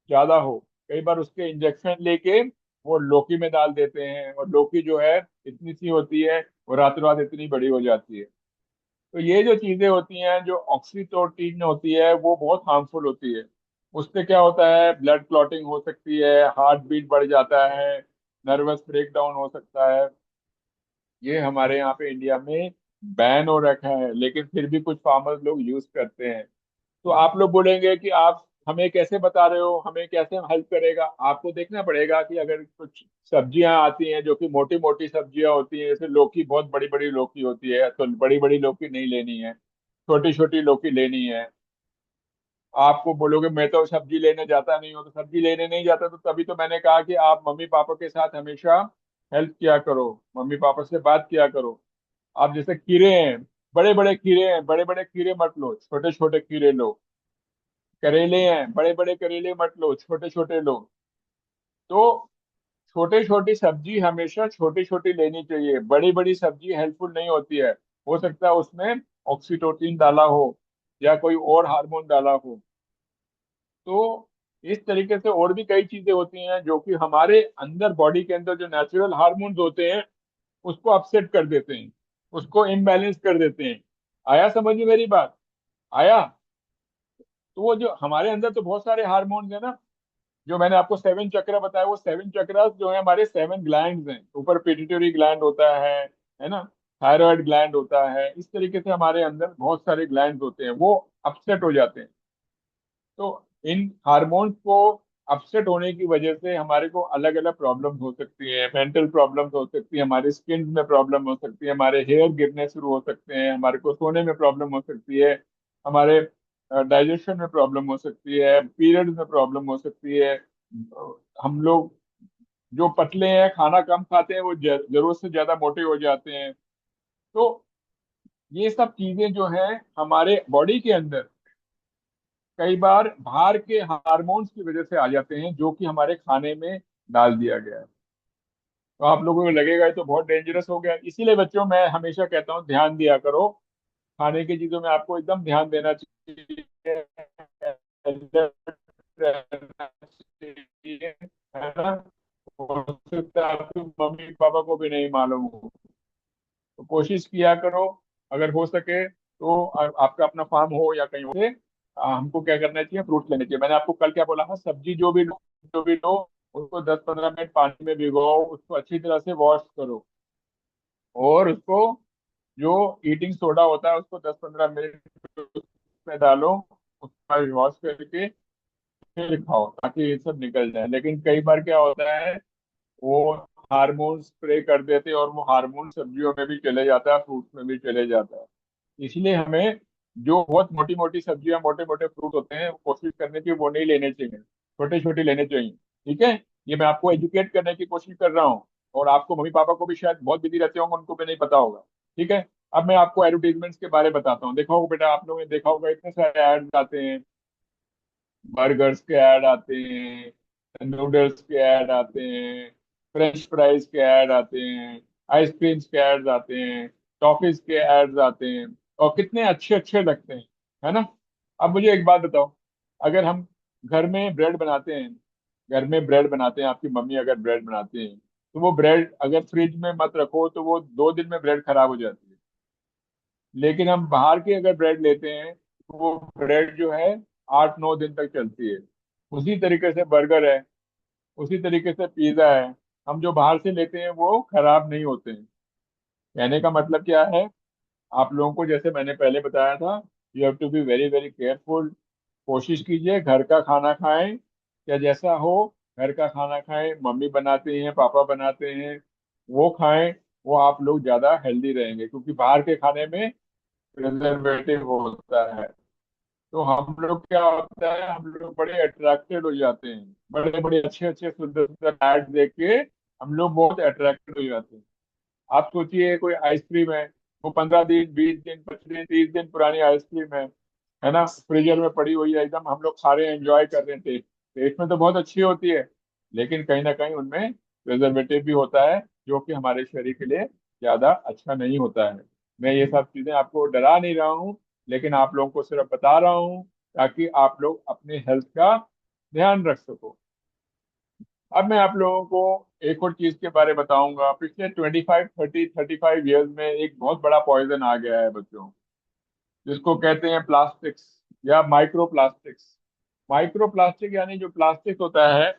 ज्यादा हो। कई बार उसके इंजेक्शन लेके वो लौकी में डाल देते हैं, और लौकी जो है इतनी सी होती है, वो रातों रात इतनी बड़ी हो जाती है। तो ये जो चीजें होती हैं, जो ऑक्सीटोसिन होती है, वो बहुत हार्मफुल होती है। उससे क्या होता है, ब्लड क्लॉटिंग हो सकती है, हार्ट बीट बढ़ जाता है, नर्वस ब्रेकडाउन हो सकता है। ये हमारे यहाँ पे इंडिया में बैन हो रखा है, लेकिन फिर भी कुछ फार्मर्स लोग यूज करते हैं। तो आप लोग बोलेंगे कि आप हमें कैसे बता रहे हो, हमें कैसे हेल्प करेगा। आपको देखना पड़ेगा कि अगर कुछ सब्जियां आती हैं जो कि मोटी मोटी सब्जियां होती हैं, जैसे लौकी, बहुत बड़ी बड़ी लौकी होती है, तो बड़ी बड़ी लौकी नहीं लेनी है, छोटी छोटी लौकी लेनी है। आपको बोलोगे मैं तो सब्जी लेने जाता नहीं हूँ, तो सब्जी लेने नहीं जाता, तो तभी तो मैंने कहा कि आप मम्मी पापा के साथ हमेशा हेल्प किया करो, मम्मी पापा से बात किया करो। आप जैसे खीरे हैं, बड़े बड़े खीरे हैं, बड़े बड़े खीरे मत लो, छोटे छोटे खीरे लो। करेले हैं, बड़े बड़े करेले मत लो, छोटे छोटे लो। तो छोटे छोटी सब्जी हमेशा छोटी छोटी लेनी चाहिए, बड़ी बड़ी सब्जी हेल्पफुल नहीं होती है। हो सकता है उसमें ऑक्सीटोसिन डाला हो या कोई और हार्मोन डाला हो। तो इस तरीके से और भी कई चीजें होती हैं जो कि हमारे अंदर, बॉडी के अंदर जो नेचुरल हार्मोन्स होते हैं, उसको अपसेट कर देते हैं, उसको इम्बैलेंस कर देते हैं। आया समझ में मेरी बात, आया। तो वो जो हमारे अंदर तो बहुत सारे हार्मोन्स है ना, जो मैंने आपको सेवन चक्र बताया, वो सेवन चक्र जो है हमारे सेवन ग्लैंड्स हैं। ऊपर पिट्यूटरी ग्लैंड होता है ना, थायराइड ग्लैंड होता है। इस तरीके से हमारे अंदर बहुत सारे ग्लैंड्स होते हैं, वो अपसेट हो जाते हैं। तो इन हार्मोन्स को अपसेट होने की वजह से हमारे को अलग अलग प्रॉब्लम्स हो सकती है, मेंटल प्रॉब्लम्स हो सकती है, हमारे स्किन में प्रॉब्लम हो सकती है, हमारे हेयर गिरने शुरू हो सकते हैं, हमारे को सोने में प्रॉब्लम हो सकती है, हमारे डाइजेशन में प्रॉब्लम हो सकती है, पीरियड्स में प्रॉब्लम हो सकती है। हम लोग जो पतले हैं, खाना कम खाते हैं, वो जरूरत से ज्यादा मोटे हो जाते हैं। तो ये सब चीजें जो है हमारे बॉडी के अंदर कई बार बाहर के हार्मोन्स की वजह से आ जाते हैं, जो कि हमारे खाने में डाल दिया गया है। तो आप लोगों को लगेगा ये तो बहुत डेंजरस हो गया, इसीलिए बच्चों मैं हमेशा कहता हूँ ध्यान दिया करो, खाने की चीजों में आपको एकदम ध्यान देना चाहिए, alert रहना चाहिए, है ना। हो सकता है आपके मम्मी पापा को भी नहीं मालूम हो, तो कोशिश किया करो अगर हो सके तो। आपका अपना फार्म हो या कहीं हो से, हमको क्या करना चाहिए, फ्रूट्स लेने चाहिए। मैंने आपको कल क्या बोला था, सब्जी जो भी लो उसको 10-15 मिनट पानी में भिगोओ, उसको अच्छी तरह से वॉश करो, और उसको जो ईटिंग सोडा होता है उसको 10-15 मिनट उसमें डालो, उसका वॉश करके फिर खाओ, ताकि ये सब निकल जाए। लेकिन कई बार क्या होता है, वो हार्मोन स्प्रे कर देते हैं, और वो हार्मोन सब्जियों में भी चले जाता है, फ्रूट्स में भी चले जाता है। इसलिए हमें जो बहुत मोटी मोटी सब्जियां, मोटे मोटे फ्रूट होते हैं, कोशिश करनी चाहिए वो नहीं लेने चाहिए, छोटे छोटे लेने चाहिए, ठीक है। ये मैं आपको एजुकेट करने की कोशिश कर रहा हूँ, और आपको मम्मी पापा को भी शायद बहुत बिजी रहते होंगे, उनको भी नहीं पता होगा, ठीक है। अब मैं आपको एडवर्टीजमेंट्स के बारे में बताता हूँ। देखो बेटा, आप लोगों ने देखा होगा इतने सारे एड्स आते हैं। बर्गर्स के ऐड आते हैं, नूडल्स के ऐड आते हैं, फ्रेंच फ्राइज के ऐड आते हैं, आइसक्रीम्स के ऐड आते हैं, टॉफीज के ऐड आते हैं, और कितने अच्छे अच्छे लगते हैं, है ना। अब मुझे एक बात बताओ, अगर हम घर में ब्रेड बनाते हैं, घर में ब्रेड बनाते हैं, आपकी मम्मी अगर ब्रेड बनाती है, तो वो ब्रेड अगर फ्रिज में मत रखो तो वो 2 दिन में ब्रेड खराब हो जाती है। लेकिन हम बाहर की अगर ब्रेड लेते हैं तो वो ब्रेड जो है 8-9 दिन तक चलती है। उसी तरीके से बर्गर है, उसी तरीके से पिज्जा है, हम जो बाहर से लेते हैं वो खराब नहीं होते हैं। कहने का मतलब क्या है, आप लोगों को जैसे मैंने पहले बताया था, you have to be very very careful. कोशिश कीजिए घर का खाना खाएं, या जैसा हो घर का खाना खाएं, मम्मी बनाते हैं, पापा बनाते हैं, वो खाएं। वो आप लोग ज्यादा हेल्दी रहेंगे, क्योंकि बाहर के खाने में प्रिजर्वेटिव होता है। तो हम लोग क्या होता है, हम लोग बड़े अट्रैक्टेड हो जाते हैं, बड़े बड़े अच्छे अच्छे सुंदर सुंदर एड देख के हम लोग बहुत अट्रैक्टेड हो जाते हैं। आप सोचिए कोई आइसक्रीम है, वो 15 दिन, 20 दिन, 25 दिन, 30 दिन पुरानी आइसक्रीम है ना, फ्रीजर में पड़ी हुई है, एकदम हम लोग खा रहे हैं, एंजॉय कर रहे हैं। टेस्ट टेस्ट में तो बहुत अच्छी होती है, लेकिन कहीं ना कहीं उनमें प्रिजर्वेटिव भी होता है, जो कि हमारे शरीर के लिए ज्यादा अच्छा नहीं होता है। मैं ये सब चीजें आपको डरा नहीं रहा हूँ, लेकिन आप लोगों को सिर्फ बता रहा हूँ ताकि आप लोग अपने हेल्थ का ध्यान रख सको। अब मैं आप लोगों को एक और चीज के बारे में बताऊंगा। पिछले 25, 30, 35 ईयर्स में एक बहुत बड़ा पॉइजन आ गया है बच्चों, जिसको कहते हैं प्लास्टिक्स या माइक्रो प्लास्टिक्स। माइक्रो प्लास्टिक यानी जो प्लास्टिक होता है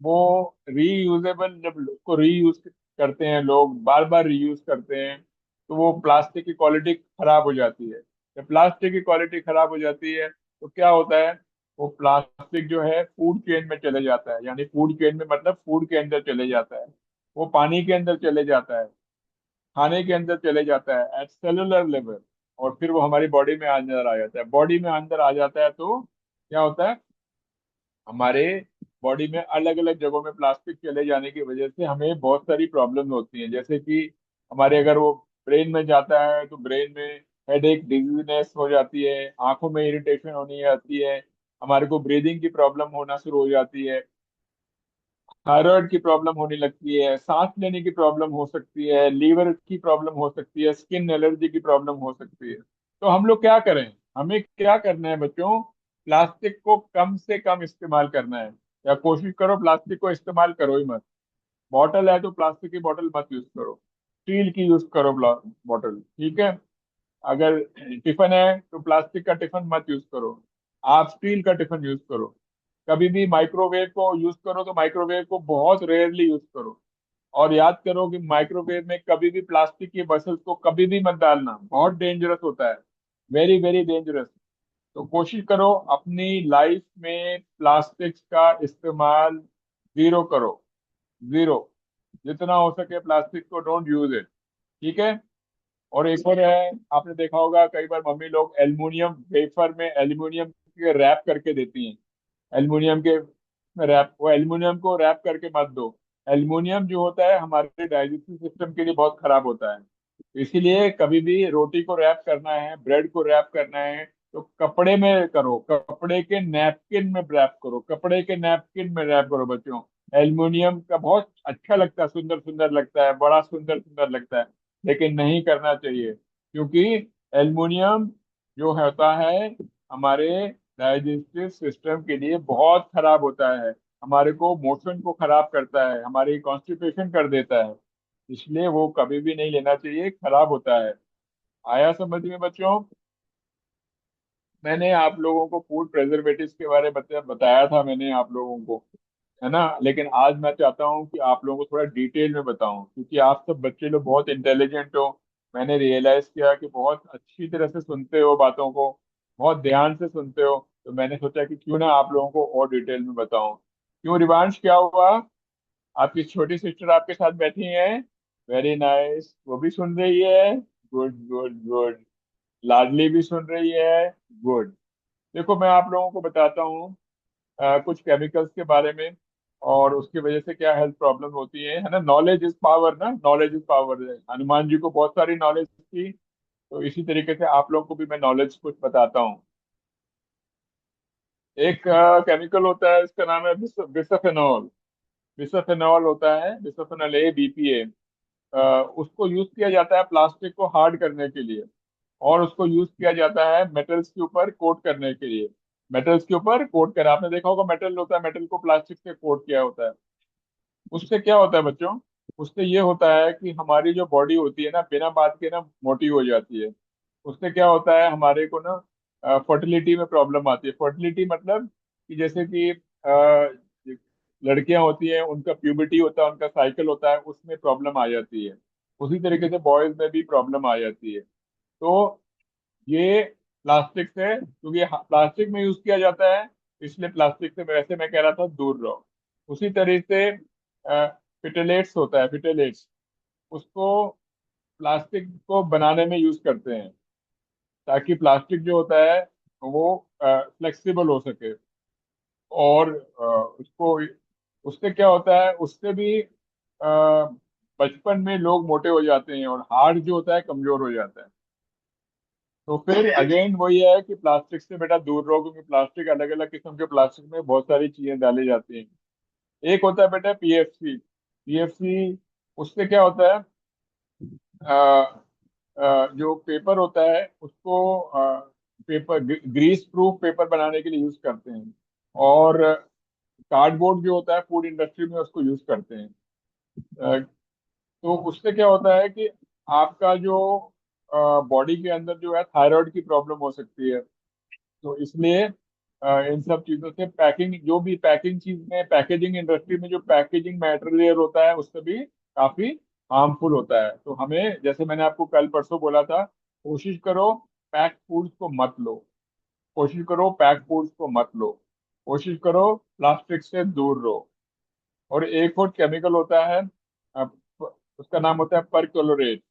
वो रीयूजेबल, जब उसको रीयूज करते हैं, लोग बार बार रीयूज करते हैं, तो वो प्लास्टिक की क्वालिटी खराब हो जाती है। जब प्लास्टिक की क्वालिटी खराब हो जाती है तो क्या होता है, वो प्लास्टिक जो है फूड चेन में चले जाता है, यानी फूड चेन में मतलब फूड के अंदर चले जाता है, वो पानी के अंदर चले जाता है, खाने के अंदर चले जाता है एट सेलुलर लेवल, और फिर वो हमारी बॉडी में अंदर आ जाता है। बॉडी में अंदर आ जाता है तो क्या होता है, हमारे बॉडी में अलग अलग जगहों में प्लास्टिक चले जाने की वजह से हमें बहुत सारी प्रॉब्लम होती हैं। जैसे कि हमारे अगर वो ब्रेन में जाता है तो ब्रेन में हेडेक, डिजीनेस हो जाती है, आंखों में इरिटेशन होने जाती है, हमारे को ब्रीदिंग की प्रॉब्लम होना शुरू हो जाती है, थायराइड की प्रॉब्लम होने लगती है, सांस लेने की प्रॉब्लम हो सकती है, लीवर की प्रॉब्लम हो सकती है, स्किन एलर्जी की प्रॉब्लम हो सकती है। तो हम लोग क्या करें, हमें क्या करना है बच्चों, प्लास्टिक को कम से कम इस्तेमाल करना है, या कोशिश करो प्लास्टिक को इस्तेमाल करो ही मत। बॉटल है तो प्लास्टिक की बॉटल मत यूज करो, स्टील की यूज करो बॉटल, ठीक है। अगर टिफिन है तो प्लास्टिक का टिफिन मत यूज करो, आप स्टील का टिफिन यूज करो। कभी भी माइक्रोवेव को यूज करो तो माइक्रोवेव को बहुत रेयरली यूज करो। और याद करो कि माइक्रोवेव में कभी भी प्लास्टिक की बसल्स को कभी भी मत डालना, बहुत डेंजरस होता है, वेरी वेरी डेंजरस। तो कोशिश करो अपनी लाइफ में प्लास्टिक्स का इस्तेमाल जीरो करो, जीरो। जितना हो सके प्लास्टिक को डोंट यूज इट, ठीक है। और एक और है, आपने देखा होगा कई बार मम्मी लोग एल्युमिनियम वेफर में एल्युमिनियम के रैप करके देती हैं, एल्युमिनियम के रैप, वो एल्युमिनियम को रैप करके मत दो। एल्युमिनियम जो होता है हमारे डाइजेस्टिव सिस्टम के लिए बहुत खराब होता है। इसीलिए कभी भी रोटी को रैप करना है, ब्रेड को रैप करना है, तो कपड़े में करो, कपड़े के नैपकिन में रैप करो, कपड़े के नैपकिन में रैप करो बच्चों। एल्युमिनियम का बहुत अच्छा लगता है, सुंदर सुंदर लगता है, बड़ा सुंदर सुंदर लगता है, लेकिन नहीं करना चाहिए, क्योंकि एल्युमिनियम जो होता है हमारे डाइजेस्टिव सिस्टम के लिए बहुत खराब होता है, हमारे को मोशन को खराब करता है, हमारी कॉन्स्टिपेशन कर देता है। इसलिए वो कभी भी नहीं लेना चाहिए, खराब होता है। आया समझ में बच्चों। मैंने आप लोगों को फूड प्रेजर्वेटिव्स के बारे में बताया था मैंने आप लोगों को, है ना। लेकिन आज मैं चाहता हूँ कि आप लोगों को थोड़ा डिटेल में बताऊं, क्योंकि आप सब बच्चे लोग बहुत इंटेलिजेंट हो। मैंने रियलाइज किया कि बहुत अच्छी तरह से सुनते हो बातों को, बहुत ध्यान से सुनते हो, तो मैंने सोचा कि क्यों ना आप लोगों को और डिटेल में बताऊं। क्यों रिवांश, क्या हुआ, आपकी छोटी सिस्टर आपके साथ बैठी है, वेरी नाइस, वो भी सुन रही है, गुड गुड गुड। लाडली भी सुन रही है, गुड। देखो मैं आप लोगों को बताता हूँ कुछ केमिकल्स के बारे में, और उसकी वजह से क्या हेल्थ प्रॉब्लम होती है ना। नॉलेज इज पावर ना, knowledge is power. Hanuman ji को बहुत सारी नॉलेज थी, तो इसी तरीके से आप लोगों को भी मैं नॉलेज कुछ बताता हूँ। एक केमिकल होता है, इसका नाम है बिसफेनॉल। बिसफेनॉल होता है, बिसफेनॉल BPA। उसको यूज किया जाता है प्लास्टिक को हार्ड करने के लिए, और उसको यूज किया जाता है मेटल्स के ऊपर कोट करने के लिए। मेटल्स के ऊपर कोट कर, आपने देखा होगा मेटल होता है, मेटल को प्लास्टिक से कोट किया होता है। उससे क्या होता है बच्चों, उससे ये होता है कि हमारी जो बॉडी होती है ना, बिना बात के ना मोटी हो जाती है। उससे क्या होता है, हमारे को ना फर्टिलिटी में प्रॉब्लम आती है। फर्टिलिटी मतलब कि जैसे कि लड़कियां होती हैं, उनका प्यूबर्टी होता है, उनका साइकिल होता है, उसमें प्रॉब्लम आ जाती है। उसी तरीके से बॉयज में भी प्रॉब्लम आ जाती है। तो ये प्लास्टिक से, क्योंकि प्लास्टिक में यूज किया जाता है, इसलिए प्लास्टिक से वैसे मैं कह रहा था दूर रहो। उसी तरीके से फिटलेट्स होता है, फिटलेट्स, उसको प्लास्टिक को बनाने में यूज करते हैं, ताकि प्लास्टिक जो होता है वो फ्लेक्सिबल हो सके। और उसको, उससे क्या होता है, उससे भी बचपन में लोग मोटे हो जाते हैं और हार्ट जो होता है कमजोर हो जाता है। तो फिर अगेन वही है कि प्लास्टिक से बेटा दूर रहो, क्योंकि प्लास्टिक, अलग अलग किस्म के प्लास्टिक में बहुत सारी चीजें डाली जाती हैं। एक होता है बेटा PFC। PFC, उससे क्या होता है, जो पेपर होता है उसको पेपर, ग्रीस प्रूफ पेपर बनाने के लिए यूज करते हैं। और कार्डबोर्ड जो होता है फूड इंडस्ट्री में उसको यूज करते हैं। अ, तो उससे क्या होता है कि आपका जो बॉडी के अंदर जो है थायराइड की प्रॉब्लम हो सकती है। तो इसलिए इन सब चीजों से, पैकिंग, जो भी पैकिंग चीज में, पैकेजिंग इंडस्ट्री में जो पैकेजिंग मटेरियल होता है उससे भी काफी हार्मफुल होता है। तो हमें, जैसे मैंने आपको कल परसों बोला था, कोशिश करो पैक फूड्स को मत लो। कोशिश करो पैक फूड्स को मत लो। कोशिश करो प्लास्टिक से दूर रहो। और एक और केमिकल होता है, अ, उसका नाम होता है परक्लोरेट।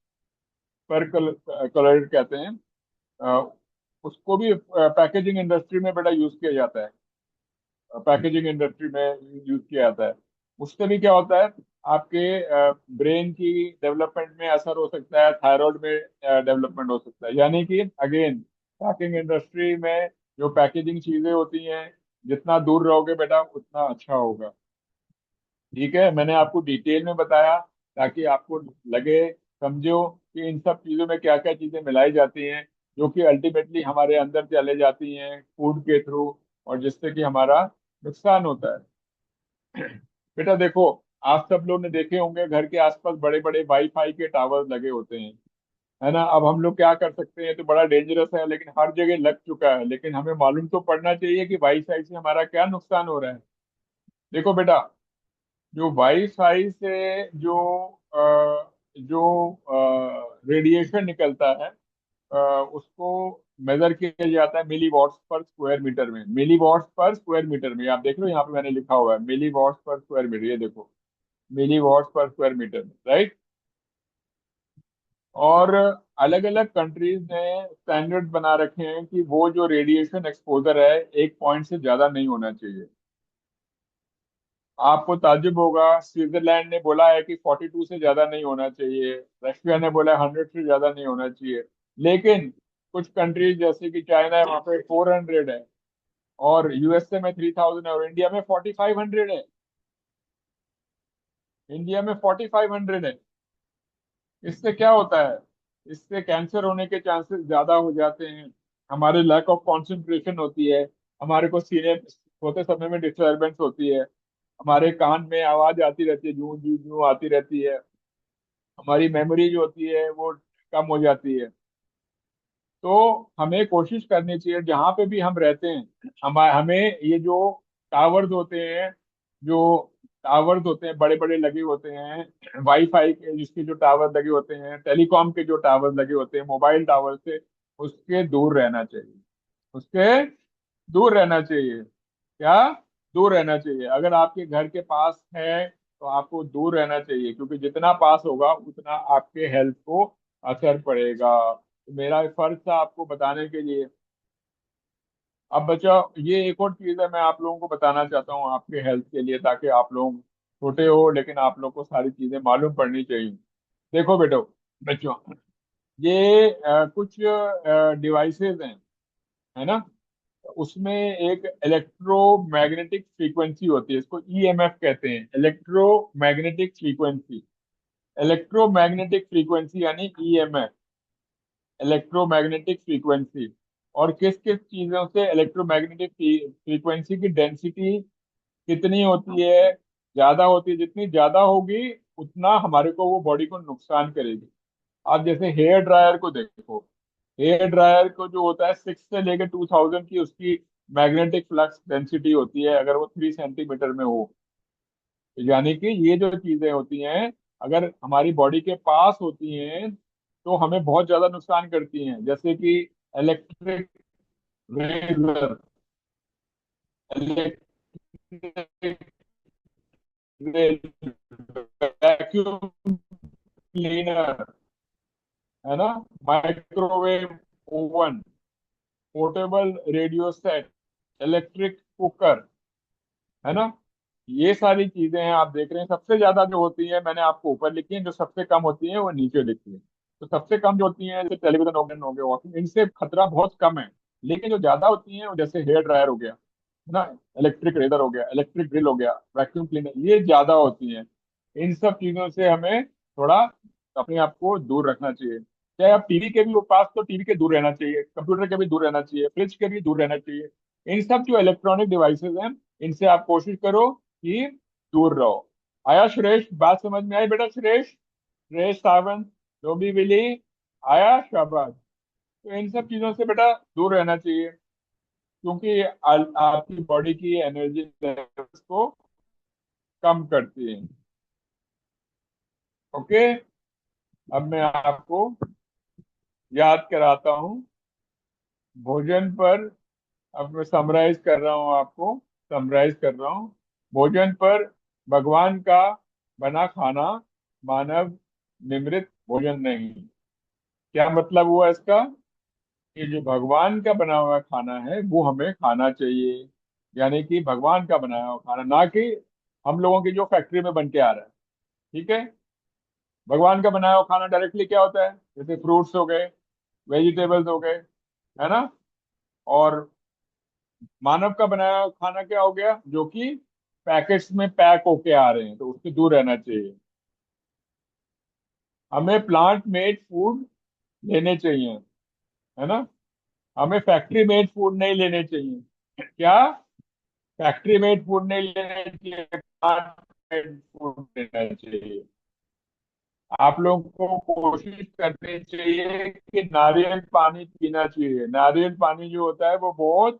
परक्लोरेट कहते हैं। अ, उसको भी पैकेजिंग इंडस्ट्री में बड़ा यूज किया जाता है। पैकेजिंग इंडस्ट्री में यूज किया जाता है। उससे भी क्या होता है, आपके ब्रेन की डेवलपमेंट में असर हो सकता है, थायराइड में डेवलपमेंट हो सकता है। यानी कि अगेन, पैकिंग इंडस्ट्री में जो पैकेजिंग चीजें होती हैं, जितना दूर रहोगे बेटा उतना अच्छा होगा। ठीक है, मैंने आपको डिटेल में बताया ताकि आपको लगे, समझो कि इन सब चीजों में क्या क्या चीजें मिलाई जाती हैं, जो कि अल्टीमेटली हमारे अंदर चले जाती हैं फूड के थ्रू, और जिससे कि हमारा नुकसान होता है। बेटा देखो, आप सब लोग ने देखे होंगे घर के आसपास बड़े बड़े वाईफाई के टावर लगे होते हैं, है ना। अब हम लोग क्या कर सकते हैं, तो बड़ा डेंजरस है, लेकिन हर जगह लग चुका है। लेकिन हमें मालूम तो पड़ना चाहिए कि वाईफाई से हमारा क्या नुकसान हो रहा है। देखो बेटा, जो वाईफाई से जो रेडिएशन निकलता है, उसको मेजर किया जाता है मिली वॉट्स पर स्क्वायर मीटर में। मिली वॉट्स पर स्क्वायर मीटर में, आप देख लो यहाँ पे मैंने लिखा हुआ है मिली वॉट्स पर स्क्वायर मीटर, ये देखो, मिली वॉट्स पर स्क्वायर मीटर में, राइट। और अलग अलग कंट्रीज ने स्टैंडर्ड बना रखे हैं कि वो जो रेडिएशन एक्सपोजर है, 1 पॉइंट से ज्यादा नहीं होना चाहिए। आपको ताज्जुब होगा, स्विट्जरलैंड ने बोला है कि 42 से ज्यादा नहीं होना चाहिए। रशिया ने बोला 100 से ज्यादा नहीं होना चाहिए। लेकिन कुछ कंट्रीज जैसे कि चाइना है, वहाँ पे 400 है, और USA में 3000 है, और इंडिया में 4500 है। इंडिया में 4500 है। इससे क्या होता है, इससे कैंसर होने के चांसेस ज्यादा हो जाते हैं। हमारे लैक ऑफ कंसंट्रेशन होती है, हमारे को सीने सोते समय में डिस्टरबेंस होती है, हमारे कान में आवाज आती रहती है, जू जू जू आती रहती है, हमारी मेमोरी जो होती है वो कम हो जाती है। तो हमें कोशिश करनी चाहिए, जहाँ पे भी हम रहते हैं, हमें ये जो टावर्स होते हैं, जो टावर्स होते हैं बड़े बड़े लगे होते हैं, वाईफाई के जिसके जो टावर लगे होते हैं, टेलीकॉम के जो टावर लगे होते हैं, मोबाइल टावर से, उसके दूर रहना चाहिए। उसके दूर रहना चाहिए। क्या, दूर रहना चाहिए। अगर आपके घर के पास है तो आपको दूर रहना चाहिए, क्योंकि जितना पास होगा उतना आपके हेल्थ को असर पड़ेगा। तो मेरा फर्ज था आपको बताने के लिए। अब बच्चा, ये एक और चीज है मैं आप लोगों को बताना चाहता हूँ आपके हेल्थ के लिए, ताकि आप लोग छोटे हो लेकिन आप लोग को सारी चीजें मालूम पड़नी चाहिए। देखो बेटो, बच्चों, ये कुछ डिवाइसेस हैं, है ना। उसमें एक इलेक्ट्रोमैग्नेटिक फ्रीक्वेंसी होती है, इसको ईएमएफ कहते हैं, इलेक्ट्रोमैग्नेटिक फ्रीक्वेंसी। इलेक्ट्रोमैग्नेटिक फ्रीक्वेंसी यानी ईएमएफ, इलेक्ट्रोमैग्नेटिक फ्रीक्वेंसी। और किस किस चीजों से इलेक्ट्रोमैग्नेटिक फ्रीक्वेंसी की डेंसिटी कितनी होती है, ज्यादा होती है, जितनी ज्यादा होगी उतना हमारे को वो बॉडी को नुकसान करेगी। आप जैसे हेयर ड्रायर को देखो, हेयर ड्रायर को जो होता है 6 से लेकर 2000 की उसकी मैग्नेटिक फ्लक्स डेंसिटी होती है, अगर वो 3 सेंटीमीटर में हो। यानी कि ये जो चीजें होती हैं, अगर हमारी बॉडी के पास होती हैं तो हमें बहुत ज्यादा नुकसान करती हैं। जैसे कि electric razor, electric vacuum cleaner, है ना, microwave oven, portable radio set, electric cooker, है ना। ये सारी चीजें हैं, आप देख रहे हैं सबसे ज्यादा जो होती है मैंने आपको ऊपर लिखी है, जो सबसे कम होती है वो नीचे लिखी है। तो सबसे कम जो होती है जैसे टेलीविजन हो गया वॉशिंग, इनसे खतरा बहुत कम है। लेकिन जो ज्यादा होती है वो जैसे हेयर ड्रायर हो गया, है ना, इलेक्ट्रिक रेजर हो गया, इलेक्ट्रिक ड्रिल हो गया, वैक्यूम क्लीनर, ये ज्यादा होती है। इन सब चीजों से हमें थोड़ा अपने आप को दूर रखना चाहिए। चाहे आप टीवी के भी पास, तो टीवी के दूर रहना चाहिए, कंप्यूटर के भी दूर रहना चाहिए, फ्रिज के भी दूर रहना चाहिए। इन सब जो इलेक्ट्रॉनिक डिवाइसेस हैं, इनसे आप कोशिश करो कि दूर रहो। आया सुरेश, बात समझ में आई बेटा? सुरेश, सुरेश सावंत, डोबी विली, आया, शाबाश। तो इन सब चीजों से बेटा दूर रहना चाहिए, क्योंकि ये आपकी बॉडी की एनर्जी लेवल्स को कम करती है। ओके, अब मैं आपको याद कराता हूँ भोजन पर। अब मैं समराइज कर रहा हूँ आपको, समराइज कर रहा हूँ। भोजन पर भगवान का बना खाना, मानव निर्मित भोजन नहीं। क्या मतलब हुआ इसका? कि जो भगवान का बना हुआ खाना है वो हमें खाना चाहिए, यानी कि भगवान का बनाया हुआ खाना, ना कि हम लोगों की जो फैक्ट्री में बन के आ रहा है। ठीक है। भगवान का बनाया हुआ खाना डायरेक्टली क्या होता है, जैसे फ्रूट्स हो गए, वेजिटेबल्स हो गए, है ना। और मानव का बनाया हुआ खाना क्या हो गया, जो कि पैकेट्स में पैक होके आ रहे हैं, तो उससे दूर रहना चाहिए। हमें प्लांट मेड फूड लेने चाहिए, है ना। हमें फैक्ट्री मेड फूड नहीं लेने चाहिए। क्या? फैक्ट्री मेड फूड नहीं लेने चाहिए, प्लांट मेड फूड लेना चाहिए। आप लोगों को कोशिश करनी चाहिए कि नारियल पानी पीना चाहिए। नारियल पानी जो होता है वो बहुत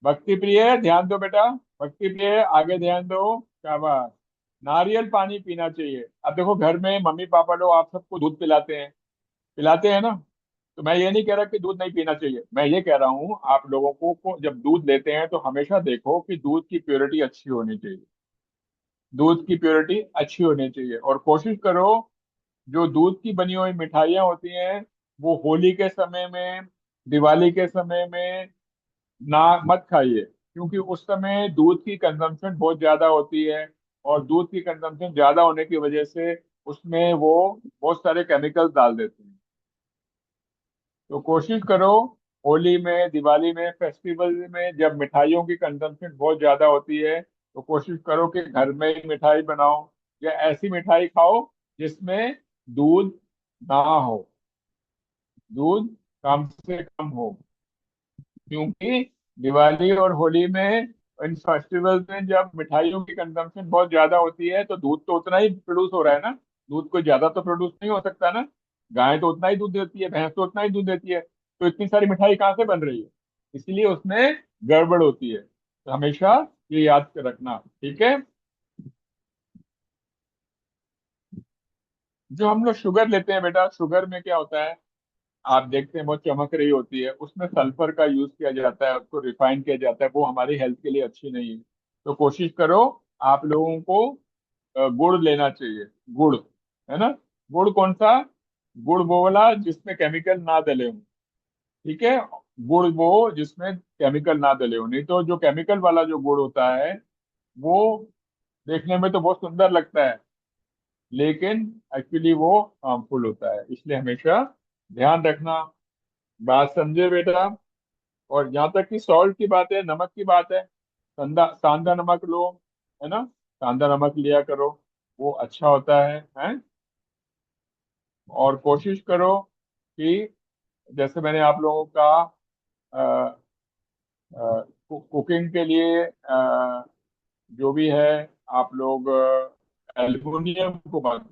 भक्ति प्रिय है। ध्यान दो बेटा, भक्ति प्रिय है, आगे ध्यान दो, शाबाश। नारियल पानी पीना चाहिए। अब देखो घर में मम्मी पापा लोग आप सबको दूध पिलाते हैं ना। तो मैं ये नहीं कह रहा कि दूध नहीं पीना चाहिए, मैं ये कह रहा हूँ आप लोगों को जब दूध लेते हैं तो हमेशा देखो कि दूध की प्योरिटी अच्छी होनी चाहिए। दूध की प्योरिटी अच्छी होनी चाहिए, और कोशिश करो जो दूध की बनी हुई मिठाइयाँ होती हैं वो होली के समय में, दिवाली के समय में ना मत खाइए, क्योंकि उस समय दूध की कंजम्पशन बहुत ज्यादा होती है। और दूध की कंजम्पशन ज्यादा होने की वजह से उसमें वो बहुत सारे केमिकल्स डाल देते हैं। तो कोशिश करो होली में, दिवाली में, फेस्टिवल में जब मिठाइयों की कंजम्पशन बहुत ज्यादा होती है, तो कोशिश करो कि घर में ही मिठाई बनाओ, या ऐसी मिठाई खाओ जिसमें दूध ना हो, दूध कम से कम हो। क्योंकि दिवाली और होली में, इन फेस्टिवल्स में जब मिठाइयों की कंजम्पशन बहुत ज्यादा होती है तो दूध तो उतना ही प्रोड्यूस हो रहा है ना। दूध कोई ज्यादा तो प्रोड्यूस नहीं हो सकता ना। गाय तो उतना ही दूध देती है, भैंस तो उतना ही दूध देती है, तो इतनी सारी मिठाई कहाँ से बन रही है? इसलिए उसमें गड़बड़ होती है। तो हमेशा ये याद रखना, ठीक है। जो हम लोग शुगर लेते हैं बेटा, शुगर में क्या होता है, आप देखते हैं बहुत चमक रही होती है, उसमें सल्फर का यूज किया जाता है, उसको रिफाइन किया जाता है, वो हमारी हेल्थ के लिए अच्छी नहीं है। तो कोशिश करो आप लोगों को गुड़ लेना चाहिए। गुड़, है ना। गुड़ कौन सा? गुड़ वो वाला जिसमें केमिकल ना डले हो, ठीक है। गुड़ वो जिसमें केमिकल ना डले हो, नहीं तो जो केमिकल वाला जो गुड़ होता है वो देखने में तो बहुत सुंदर लगता है, लेकिन एक्चुअली वो हार्मफुल होता है, इसलिए हमेशा ध्यान रखना। बात समझे बेटा? और जहाँ तक कि सॉल्ट की बात है, नमक की बात है, सांदा नमक लो, है ना, सांदा नमक लिया करो, वो अच्छा होता है? और कोशिश करो कि जैसे मैंने आप लोगों का कुकिंग के लिए जो भी है, आप लोग एल्युमिनियम को मत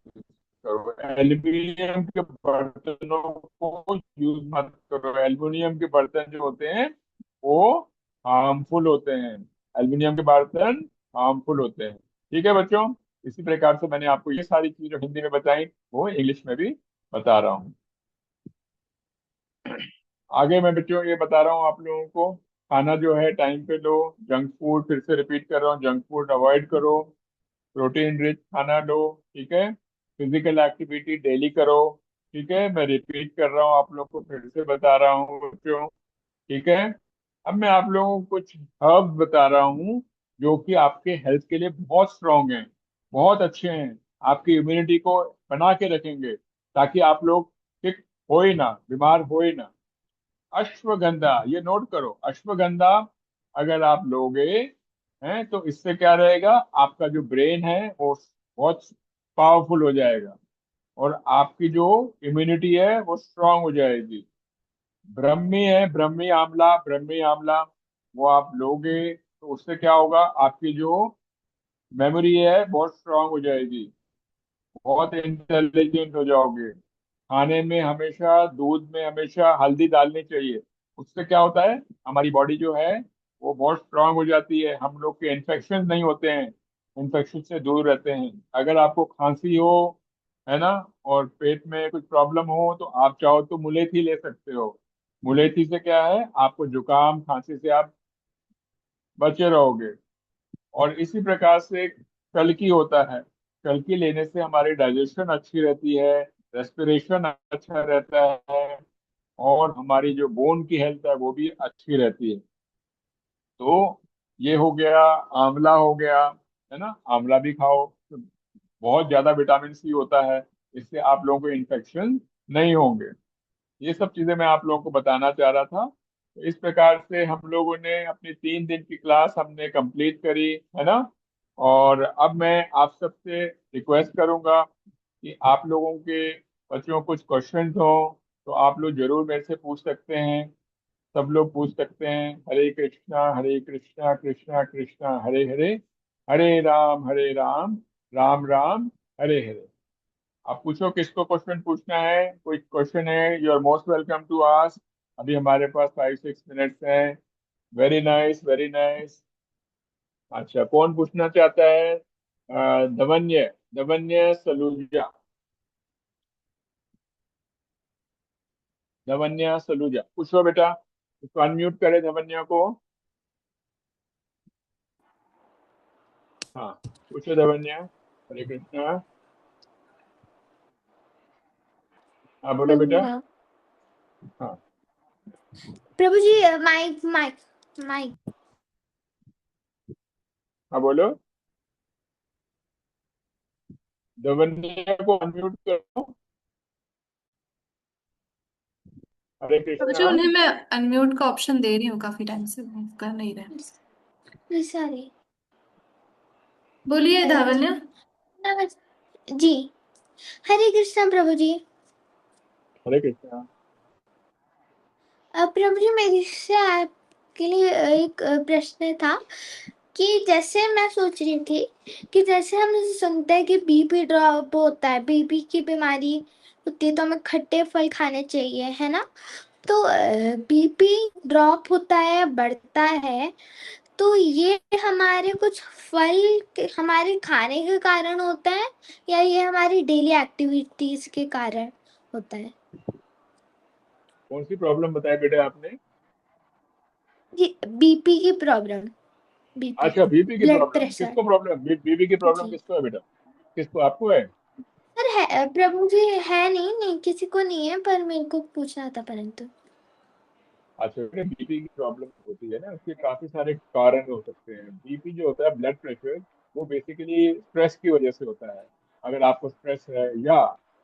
करो, एल्युमिनियम के बर्तनों को यूज मत करो। एल्युमिनियम के बर्तन जो होते हैं वो हार्मफुल होते हैं। एल्युमिनियम के बर्तन हार्मफुल होते हैं। ठीक है बच्चों, इसी प्रकार से मैंने आपको ये सारी चीजें जो हिंदी में बताई वो इंग्लिश में भी बता रहा हूँ। आगे मैं बच्चों ये बता रहा हूँ आप लोगों को, खाना जो है टाइम पे लो। जंक फूड, फिर से रिपीट कर रहा हूँ, जंक फूड अवॉइड करो। प्रोटीन रिच खाना लो। ठीक है। फिजिकल एक्टिविटी डेली करो। ठीक है, मैं रिपीट कर रहा हूँ, आप लोग को फिर से बता रहा हूँ बच्चों। ठीक है। अब मैं आप लोगों को कुछ हर्ब्स बता रहा हूँ जो कि आपके हेल्थ के लिए बहुत स्ट्रांग हैं, बहुत अच्छे हैं, आपकी इम्यूनिटी को बना के रखेंगे, ताकि आप लोग ठीक हो ही ना, बीमार हो ही ना। अश्वगंधा, ये नोट करो, अश्वगंधा अगर आप लोगे हैं तो इससे क्या रहेगा, आपका जो ब्रेन है वो बहुत पावरफुल हो जाएगा, और आपकी जो इम्यूनिटी है वो स्ट्रांग हो जाएगी। ब्रह्मी है, ब्रह्मी आंवला, ब्रह्मी आंवला, वो आप लोगे तो उससे क्या होगा, आपकी जो मेमोरी है बहुत स्ट्रांग हो जाएगी, बहुत इंटेलिजेंट हो जाओगे। खाने में हमेशा, दूध में हमेशा हल्दी डालनी चाहिए। उससे क्या होता है, हमारी बॉडी जो है वो बहुत स्ट्रांग हो जाती है, हम लोग के इन्फेक्शन नहीं होते हैं, इन्फेक्शन से दूर रहते हैं। अगर आपको खांसी हो, है ना, और पेट में कुछ प्रॉब्लम हो तो आप चाहो तो मुलेठी ले सकते हो। मुलेठी से क्या है, आपको जुकाम खांसी से आप बचे रहोगे। और इसी प्रकार से कलकी होता है, कलकी लेने से हमारी डाइजेशन अच्छी रहती है, रेस्पिरेशन अच्छा रहता है, और हमारी जो बोन की हेल्थ है वो भी अच्छी रहती है। तो ये हो गया, आंवला हो गया, है ना, आंवला भी खाओ, तो बहुत ज्यादा विटामिन सी होता है, इससे आप लोगों को इन्फेक्शन नहीं होंगे। ये सब चीजें मैं आप लोगों को बताना चाह रहा था। तो इस प्रकार से हम लोगों ने अपनी 3 दिन की क्लास हमने कंप्लीट करी, है ना। और अब मैं आप सबसे रिक्वेस्ट करूंगा कि आप लोगों के बच्चों कुछ क्वेश्चंस हो तो आप लोग जरूर मेरे से पूछ सकते हैं। सब लोग पूछ सकते हैं। हरे कृष्णा हरे कृष्णा कृष्णा कृष्णा हरे हरे, हरे राम राम राम हरे हरे। आप पूछो किसको क्वेश्चन पूछना है, कोई क्वेश्चन है, you are most welcome to ask. अभी हमारे पास 5-6 मिनट्स हैं। Very nice, very nice. अच्छा, कौन पूछना चाहता है? धवन्य, धवन्य सलूजा, धवन्य सलूजा पूछो बेटा। उसको अनम्यूट करे धवन्य को। हाँ, पूछो धवन्य। हरे कृष्णा। हाँ बोलो बेटा। हाँ, हाँ। प्रभु जी, माइक माइक माइक। हाँ बोलो, धवन्य को अनम्यूट करो। हरे अब जो कृष्णा। उन्हें मैं अनम्यूट का ऑप्शन दे रही हूँ काफी टाइम से, वो कर नहीं रहे। सॉरी। बोलिए हरे धावन्य। कृष्ण। जी, हरे कृष्ण प्रभु जी। हरे कृष्णा। प्रभु जी, मेरे से आपके लिए एक प्रश्न था कि जैसे मैं सोच रही थी कि जैसे हम सुनते हैं कि बीपी ड्रॉप होता है, बीपी की बीमारी होती है तो हमें खट्टे फल खाने चाहिए, है ना। तो बीपी ड्रॉप होता है, बढ़ता है, तो ये हमारे कुछ फल हमारे खाने के कारण होता है या ये हमारी डेली एक्टिविटीज के कारण होता है? कौन सी प्रॉब्लम बताई बेटा आपने? जी, बीपी की प्रॉब्लम। बीपी, अच्छा, बीपी की ब्लड प्रॉब्लम प्रेशर। किसको, प्रॉब्लम बीपी की प्रॉब्लम जी किसको है बेटा? किसको, आपको है? सर, है प्रभु जी, है नहीं, नहीं किसी को नहीं है, पर मेरे को पूछना था परंतु। अच्छा बेटा, बीपी की प्रॉब्लम होती है ना, उसके काफी सारे कारण हो सकते हैं। बीपी जो होता है, ब्लड प्रेशर, वो बेसिकली स्ट्रेस की वजह से होता है। अगर आपको स्ट्रेस है, या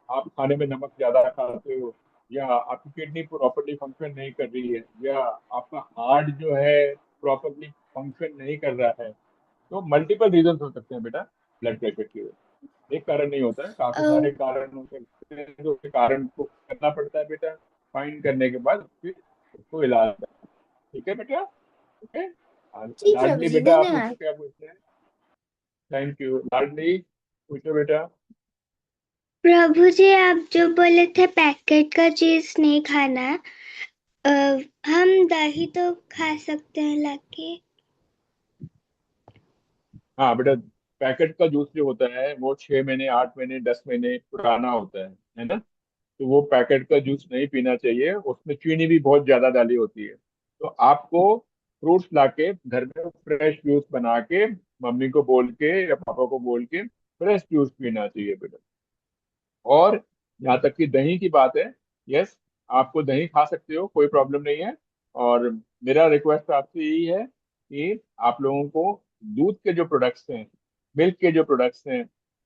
आप खाने में नमक ज्यादा खाते हो, या आपकी किडनी प्रॉपरली फंक्शन नहीं कर रही है, या आपका हार्ट जो है प्रॉपरली फंक्शन नहीं कर रहा है, तो मल्टीपल रीजन हो सकते हैं बेटा ब्लड प्रेशर की वजह। एक कारण नहीं होता है, काफी अ, सारे कारण हो सकते हैं, तो उसके कारण को करना पड़ता है बेटा। फाइंड करने के बाद फिर उसको इलाज करना है। ठीक है बेटा? ओके। जी प्रभु लाडली जी, बेटा, आप पूछो धन्यवाद। क्या पूछते हैं। थैंक यू लाडली, पूछो बेटा। प्रभु जी, आप जो बोले थे पैकेट का चीज नहीं खाना, अ, हम दही तो खा सकते हैं लाके। हाँ बेटा, पैकेट का जूस जो होता है वो 6 महीने, 8 महीने, 10 महीने पुराना होता है ना। तो वो पैकेट का जूस नहीं पीना चाहिए, उसमें चीनी भी बहुत ज्यादा डाली होती है। तो आपको फ्रूट्स लाके घर में फ्रेश जूस बना के, मम्मी को बोल के या पापा को बोल के फ्रेश जूस पीना चाहिए बेटा। और यहाँ तक कि दही की बात है, यस, आपको दही खा सकते हो, कोई प्रॉब्लम नहीं है। और मेरा रिक्वेस्ट आपसे यही है कि आप लोगों को दूध के जो प्रोडक्ट्स हैं, मिल्क के जो प्रोडक्ट्स हैं,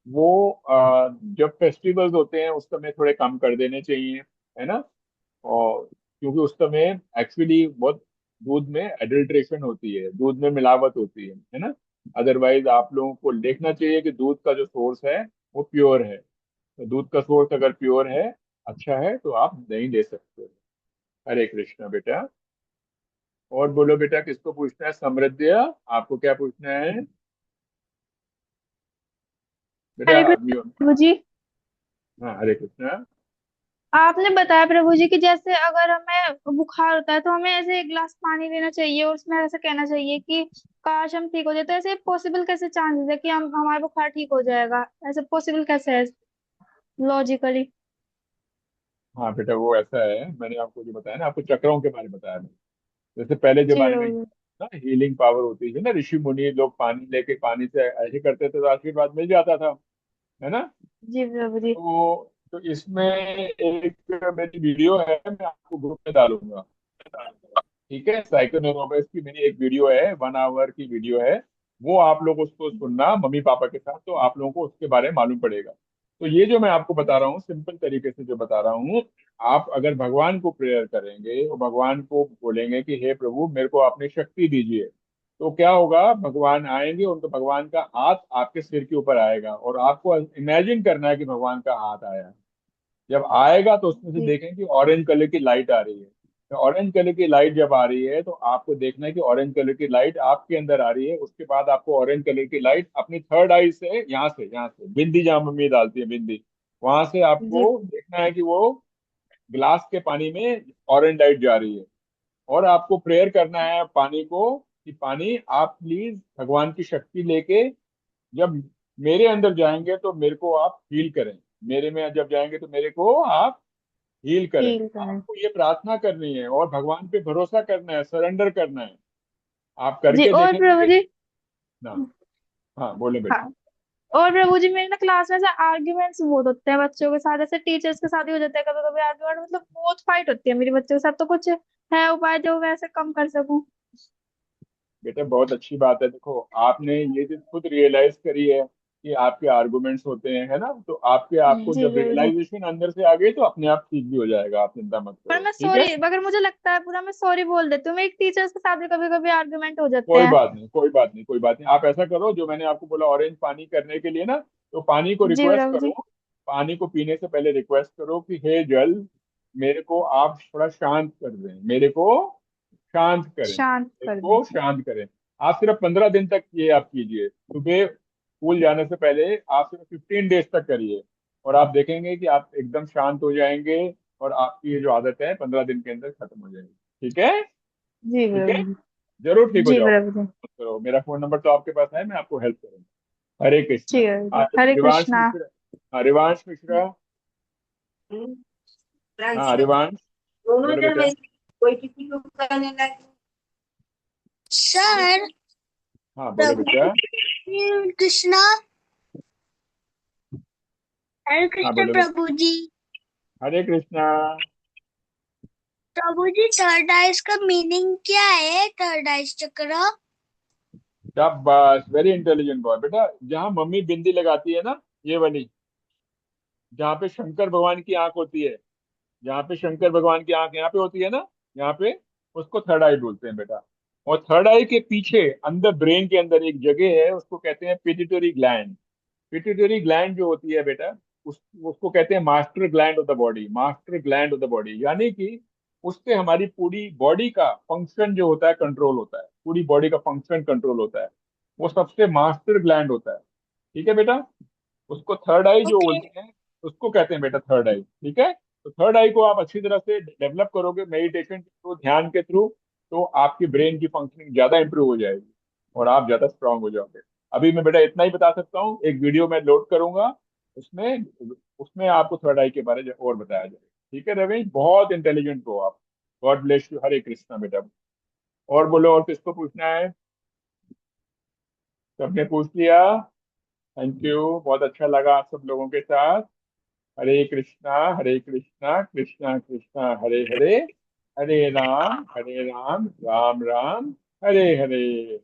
वो जब फेस्टिवल्स होते हैं उस समय थोड़े कम कर देने चाहिए, है ना। और क्योंकि उस समय एक्चुअली बहुत दूध में एडल्ट्रेशन होती है, दूध में मिलावट होती है ना। अदरवाइज आप लोगों को देखना चाहिए कि दूध का जो सोर्स है वो प्योर है। तो दूध का सोर्स अगर प्योर है, अच्छा है, तो आप दही ले सकते हो। हरे कृष्णा बेटा। और बोलो बेटा, किसको पूछना है? समृद्ध, आपको क्या पूछना है बेटा? हरे कृष्ण प्रभु जी। हाँ, हरे कृष्णा। आपने बताया प्रभु जी कि जैसे अगर हमें बुखार होता है तो हमें ऐसे एक गिलास पानी लेना चाहिए और उसमें ऐसे कहना चाहिए कि काश हम ठीक हो जाए, तो ऐसे पॉसिबल कैसे चांसेस है कि हम हमारा बुखार ठीक हो जाएगा? ऐसे पॉसिबल कैसे है लॉजिकली? हाँ बेटा, वो ऐसा है, मैंने आपको जो बताया ना, आपको चक्रों के बारे में बताया मैंने। जैसे पहले जी जमाने में प्रभु ना हीलिंग पावर होती थी ना, ऋषि मुनि लोग पानी लेके पानी से ऐसे करते थे तो आशीर्वाद मिल जाता था, है ना। जी प्रभु जी। तो इसमें एक मेरी वीडियो है, मैं आपको ग्रुप में डालूंगा। ठीक है, साइकोनोमॉर्फिस की मेरी एक वीडियो है, 1 आवर की वीडियो है। वो आप लोग उसको सुनना मम्मी पापा के साथ, तो आप लोगों को उसके बारे में मालूम पड़ेगा। तो ये जो मैं आपको बता रहा हूँ, सिंपल तरीके से जो बता रहा हूँ, आप अगर भगवान को प्रेयर करेंगे और भगवान को बोलेंगे कि हे प्रभु मेरे को अपनी शक्ति दीजिए, तो क्या होगा, भगवान आएंगे, उनको भगवान का हाथ आपके सिर के ऊपर आएगा, और आपको इमेजिन करना है कि भगवान का हाथ आया। जब आएगा तो उसमें से जी देखें कि ऑरेंज कलर की लाइट आ रही है। तो ऑरेंज कलर की लाइट जब आ रही है, तो आपको देखना है कि ऑरेंज कलर की लाइट आपके अंदर आ रही है। उसके बाद आपको ऑरेंज कलर की लाइट अपनी थर्ड आई से, यहाँ से बिंदी, जहाँ मम्मी डालती है बिंदी, वहां से जी आपको देखना है कि वो ग्लास के पानी में ऑरेंज लाइट जा रही है। और आपको प्रेयर करना है पानी को, कि पानी आप प्लीज भगवान की शक्ति लेके जब मेरे अंदर जाएंगे तो मेरे को आप हील करें। मेरे में जब जाएंगे तो मेरे को आप हील करें। फील करें। आपको ये प्रार्थना करनी है और भगवान पे भरोसा करना है, सरेंडर करना है। आप जी करके और प्रभु देखेंगे जी। ना। हाँ, बोले हाँ, बेटा। और प्रभु जी मेरे ना क्लास में ऐसे आर्ग्यूमेंट्स बहुत होते हैं बच्चों के साथ, ऐसे टीचर्स के साथ ही हो जाते हैं कभी कभी आर्ग्यूमेंट, मतलब बहुत फाइट होती है मेरी बच्चों के साथ, तो कुछ है उपाय जो मैं ऐसे कम कर सकूं? बेटा बहुत अच्छी बात है, देखो आपने ये चीज खुद रियलाइज करी है कि आपके आर्गुमेंट्स होते हैं, है ना। तो आपके आपको जी जब प्रभु जी। रियलाइजेशन अंदर से आ गई तो अपने आप ठीक भी हो जाएगा, आप चिंता मत पर करो, मैं ठीक है। सॉरी, अगर मुझे लगता है पूरा, मैं सॉरी बोल देती हूँ। मैं एक टीचर्स के साथ भी कभी कभी आर्ग्यूमेंट हो जाते कोई हैं। बात नहीं, कोई बात नहीं, कोई बात नहीं। आप ऐसा करो, जो मैंने आपको बोला ऑरेंज पानी करने के लिए ना, तो पानी को जी रिक्वेस्ट प्रभु करो। जी। पानी को पीने से पहले रिक्वेस्ट करो कि हे जल, मेरे को आप थोड़ा शांत कर दें, मेरे को शांत करें, शांत मेरे कर दे। को शांत करें। आप सिर्फ 15 दिन तक ये आप कीजिए, सुबह स्कूल जाने से पहले आप सिर्फ 15 डेज तक करिए, और आप देखेंगे कि आप एकदम शांत हो जाएंगे, और आपकी ये जो आदत है 15 दिन के अंदर खत्म हो जाएगी। ठीक है? जी ठीक है, प्रभु जी। जरूर ठीक हो जी जाओगे। प्रभु जी। तो मेरा फोन नंबर तो आपके पास है, मैं आपको हेल्प करूंगा। हरे कृष्णा। जी प्रभु जी। हाँ, हरे रिवांश कृष्णा। मिश्रा। हाँ, रिवांश मिश्रा। हाँ, रिवांश, दोनों बोलो जन बेटा। में कोई किसी को करने लगे। सर, हाँ, बोलो प्रभु बेटा। जी कृष्णा, हरे हाँ, कृष्ण बोलो बेटा। प्रभु जी। हरे कृष्णा। प्रभु जी, थर्ड आइज का मीनिंग क्या है? थर्ड आइज चक्र। शाबाश, वेरी इंटेलिजेंट बॉय बेटा। जहाँ मम्मी बिंदी लगाती है ना, ये वाली, जहाँ पे शंकर भगवान की आंख होती है, जहाँ पे शंकर भगवान की आंख यहाँ पे होती है ना, यहाँ पे, उसको थर्ड आई बोलते हैं बेटा। और थर्ड आई के पीछे अंदर, ब्रेन के अंदर एक जगह है, उसको कहते हैं पिट्यूटरी ग्लैंड। पिट्यूटरी ग्लैंड जो होती है बेटा, उसको कहते हैं master gland of the body, master gland of the body, यानी कि उससे हमारी पूरी बॉडी का फंक्शन जो होता है कंट्रोल होता है, पूरी बॉडी का फंक्शन कंट्रोल होता है। वो सबसे मास्टर ग्लैंड होता है। ठीक है बेटा। उसको थर्ड आई जो ओके। बोलते हैं, उसको कहते हैं बेटा थर्ड आई। ठीक है। तो थर्ड आई को आप अच्छी तरह से डेवलप करोगे मेडिटेशन के थ्रू, ध्यान के थ्रू, तो आपकी ब्रेन की फंक्शनिंग ज्यादा इंप्रूव हो जाएगी और आप ज्यादा स्ट्रांग हो जाओगे। अभी मैं बेटा इतना ही बता सकता हूँ, एक वीडियो मैं लोड करूंगा, उसमें उसमें आपको थर्ड आई के बारे में और बताया जाएगा। ठीक है रवीश, बहुत इंटेलिजेंट हो आप। God bless you. Hare Krishna बेटा। और बोलो, और किसको पूछना है? सबने पूछ लिया? थैंक यू, बहुत अच्छा लगा आप सब लोगों के साथ। हरे कृष्णा, हरे कृष्णा, कृष्णा कृष्णा हरे हरे, हरे राम राम राम हरे हरे।